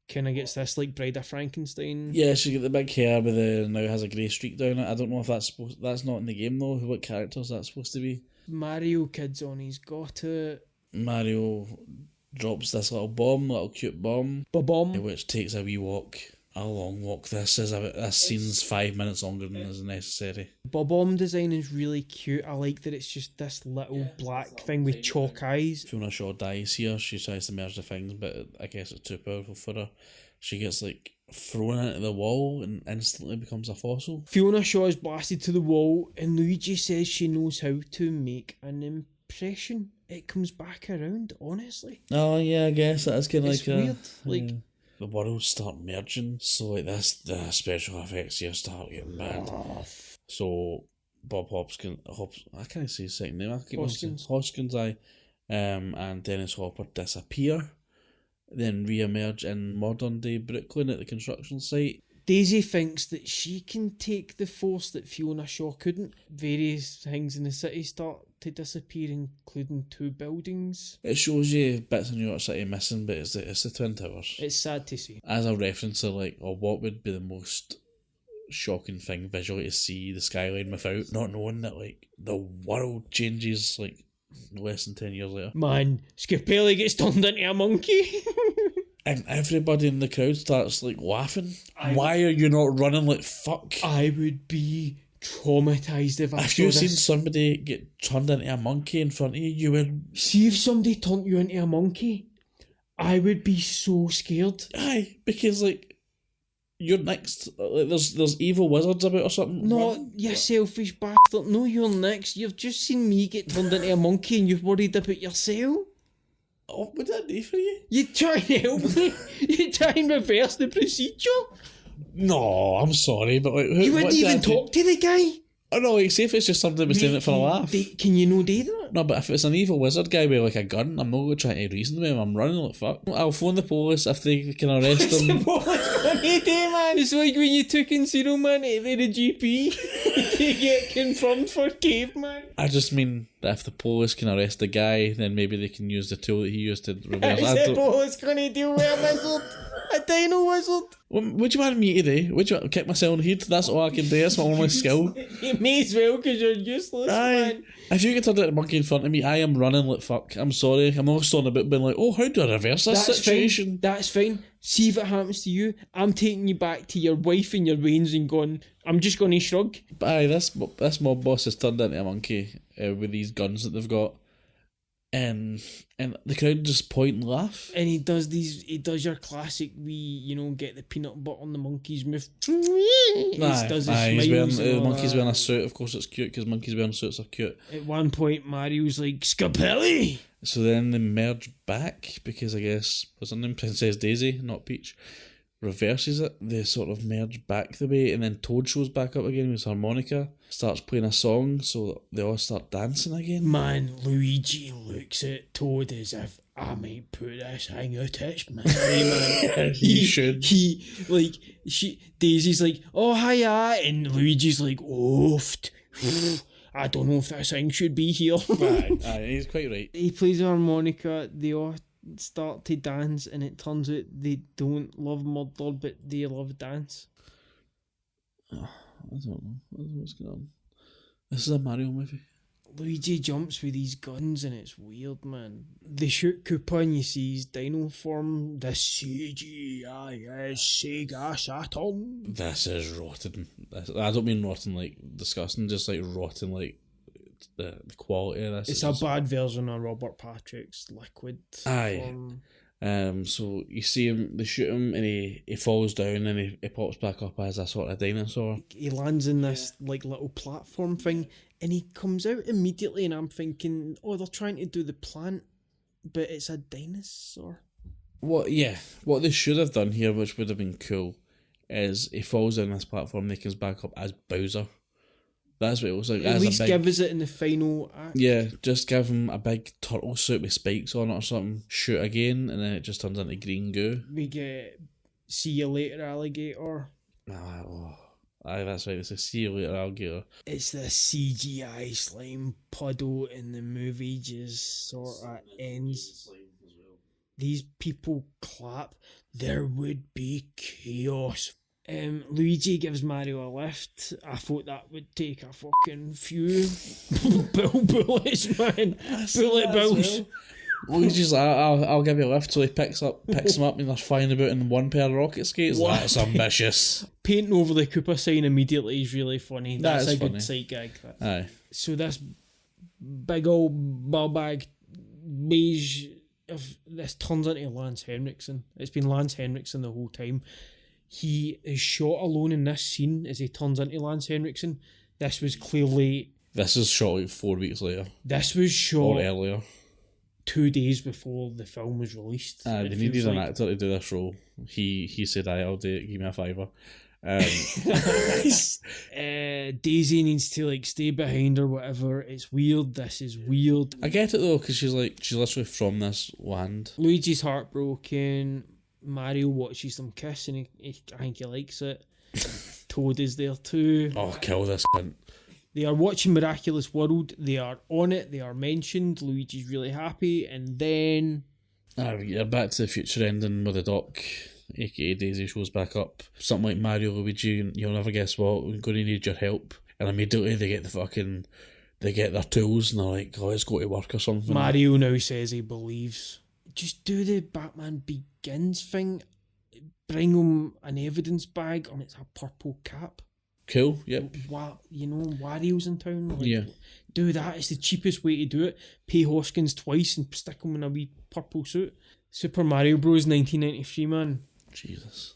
Kind of gets this like Bride of Frankenstein. Yeah, she got the big hair with now has a grey streak down it. I don't know if that's not in the game though. What character is that supposed to be? Mario kid's on, he's got it. Mario drops this little cute bomb, Ba-bomb. which takes a long walk. This scene's 5 minutes longer than is necessary. Ba-bomb design is really cute. I like that it's just this little black thing with chalk eyes. Fiona Shaw dies here. She tries to merge the things, but I guess it's too powerful for her. She gets thrown into the wall and instantly becomes a fossil. Fiona Shaw is blasted to the wall and Luigi says she knows how to make an impression. It comes back around, honestly. Oh yeah, I guess that's kind of It's weird. The worlds start merging, so the special effects here start getting bad. So Bob Hoskins, I can't say his second name. I keep Hoskins, and Dennis Hopper disappear, then re-emerge in modern day Brooklyn at the construction site. Daisy thinks that she can take the force that Fiona Shaw couldn't. Various things in the city start to disappear, including 2 buildings. It shows you bits of New York City missing, but it's the Twin Towers. It's sad to see. As a reference to what would be the most shocking thing visually to see the skyline without not knowing that the world changes less than 10 years later. Man, Scapelli gets turned into a monkey. And everybody in the crowd starts laughing. Why are you not running like fuck? I would be traumatised if I If saw you've this. seen somebody get turned into a monkey in front of you, you would. See if somebody turned you into a monkey, I would be so scared. Aye, because you're next. There's evil wizards about or something. No, you selfish bastard. No, you're next. You've just seen me get turned into a monkey and you're worried about yourself. Oh, what did I do for you? You try and help me. You try and reverse the procedure. No, I'm sorry, but You wouldn't even talk to the guy. Oh no, see if it's just something that was doing it for a laugh. Can you no do that? No, but if it's an evil wizard guy with a gun, I'm not going to try to reason with him. I'm running like fuck. I'll phone the police if they can arrest him. What's going to do, man? It's like when you took in Zero Man to the GP to get confirmed for caveman. I just mean that if the police can arrest the guy, then maybe they can use the tool that he used to reverse. Is the police going to deal with a wizard? A dino wizard? What do you want me to do? What do you want? Kick myself in the head? That's all I can do. That's my only skill. You may as well because you're useless, man. If you get turned into a monkey in front of me, I am running like fuck. I'm sorry. I'm not stalling about being like, oh, how do I reverse this situation? Fine. That's fine. See if it happens to you. I'm taking you back to your wife and your veins and going, I'm just going to shrug. But aye, this mob boss has turned into a monkey with these guns that they've got. and the crowd just point and laugh. And he does your classic get the peanut butter on the monkey's mouth. He's wearing, smiles and the all monkey's that. wearing a suit. Of course, it's cute because monkeys wearing suits are cute. At one point, Mario's like, Scapelli! So then they merge back because I guess, what's her name? Princess Daisy, not Peach, reverses it. They sort of merge back the way, and then Toad shows back up again with his harmonica, starts playing a song, so they all start dancing again. Man, Luigi looks at Toad as if, I might put this thing out its man. He should. Daisy's like, oh, hiya, and Luigi's like, oof. I don't know if this thing should be here. Aye, he's quite right. He plays the harmonica, they all start to dance, and it turns out they don't love Murder, but they love dance. I don't know what's going on. This is a Mario movie. Luigi jumps with these guns and it's weird, man. They shoot Koopa and you see his dino form. The CGI is Sega Saturn. This is rotten. I don't mean rotten like disgusting, just like rotten like the quality of this. It's a bad version of Robert Patrick's Liquid form. So you see him, they shoot him, and he falls down, and he pops back up as a sort of dinosaur. He lands in this like little platform thing, and he comes out immediately, and I'm thinking, oh, they're trying to do the plant, but it's a dinosaur. What they should have done here, which would have been cool, is he falls down this platform, and he comes back up as Bowser. That's what it was like. At least give us it in the final act. Yeah, just give him a big turtle suit with spikes on it or something. Shoot again, and then it just turns into green goo. We get see you later, alligator. Aye, that's right. It's a see you later, alligator. It's the CGI slime puddle, and the movie just sort of ends. These people clap. There would be chaos. Luigi gives Mario a lift. I thought that would take a fucking few bullets, man. Bullet bills. Luigi's like, I'll give you a lift, so he picks him up, and they're flying about in one pair of rocket skates. What? That's ambitious. Painting over the Koopa sign immediately is really funny. That's a funny. good sight gag. Aye. So this big old ball bag beige of this turns into Lance Henriksen. It's been Lance Henriksen the whole time. He is shot alone in this scene as he turns into Lance Henriksen. This was clearly... This is shot like 4 weeks later. This was shot... Or earlier. 2 days before the film was released. They needed an actor to do this role. He said, I'll do it, give me a $5. Daisy needs to like stay behind or whatever. It's weird. This is weird. I get it though, because she's literally from this land. Luigi's heartbroken. Mario watches them kiss and I think he likes it. Toad is there too. Oh, kill this cunt. They are watching Miraculous World. They are on it. They are mentioned. Luigi's really happy. And then... yeah, Back to the Future ending with the Doc, aka Daisy, shows back up. Something like Mario, Luigi, you'll never guess what, we're going to need your help. And immediately they get their tools and they're like, oh, let's go to work or something. Mario now says he believes. Just do the Batman Begins thing. Bring him an evidence bag and it's a purple cap. Cool, yep. Wario's in town. Like, yeah. Do that. It's the cheapest way to do it. Pay Hoskins twice and stick him in a wee purple suit. Super Mario Bros. 1993, man. Jesus.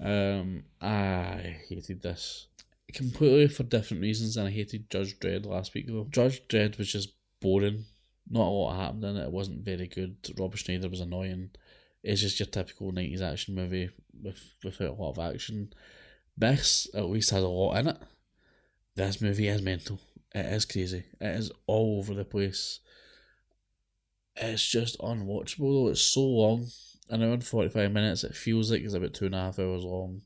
I hated this. Completely for different reasons than I hated Judge Dredd last week, though. Judge Dredd was just boring. Not a lot happened in it. It wasn't very good. Rob Schneider was annoying. It's just your typical 90s action movie without a lot of action. This at least has a lot in it. This movie is mental. It is crazy. It is all over the place. It's just unwatchable though. It's so long. An hour and 45 minutes. It feels like it's about 2.5 hours long.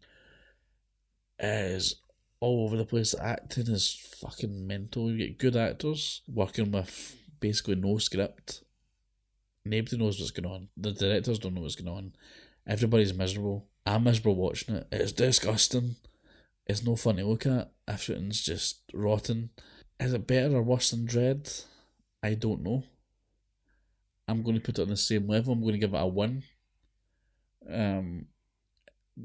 It is all over the place. The acting is fucking mental. You get good actors working with basically no script. Nobody knows what's going on. The directors don't know what's going on. Everybody's miserable. I'm miserable watching it. It's disgusting. It's no fun to look at. Everything's just rotten. Is it better or worse than Dread? I don't know. I'm going to put it on the same level. I'm going to give it a 1. It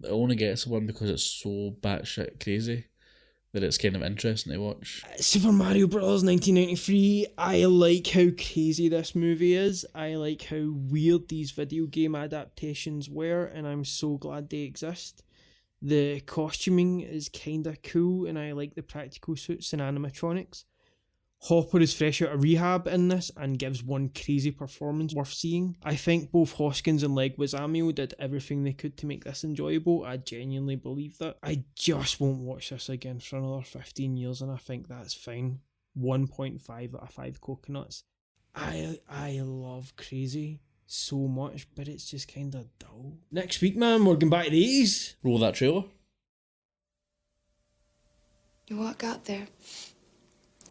only gets a 1 because it's so batshit crazy. that it's kind of interesting to watch. Super Mario Bros. 1993. I like how crazy this movie is. I like how weird these video game adaptations were, and I'm so glad they exist. The costuming is kinda cool, and I like the practical suits and animatronics. Hopper is fresh out of rehab in this and gives one crazy performance worth seeing. I think both Hoskins and Leguizamo did everything they could to make this enjoyable. I genuinely believe that. I just won't watch this again for another 15 years, and I think that's fine. 1.5 out of 5 coconuts. I love Crazy so much, but it's just kinda dull. Next week, man, we're going back to the 80s. Roll that trailer. You walk out there,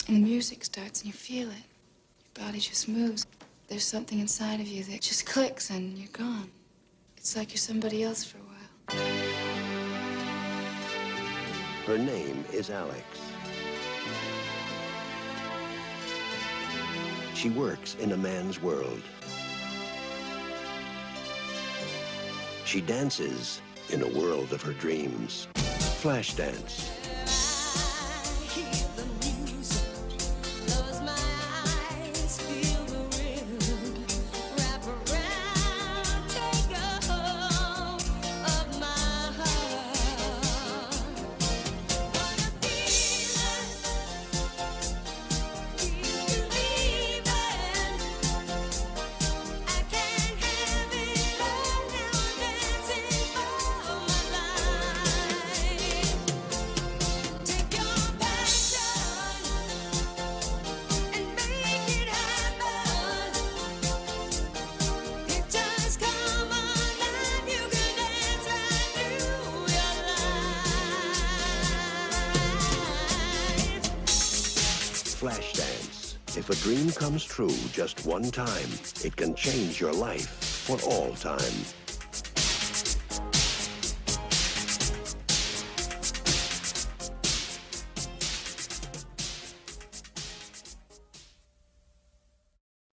and the music starts, and you feel it. Your body just moves. There's something inside of you that just clicks, and you're gone. It's like you're somebody else for a while. Her name is Alex. She works in a man's world. She dances in a world of her dreams. Flashdance. Flashdance. If a dream comes true just one time, it can change your life for all time.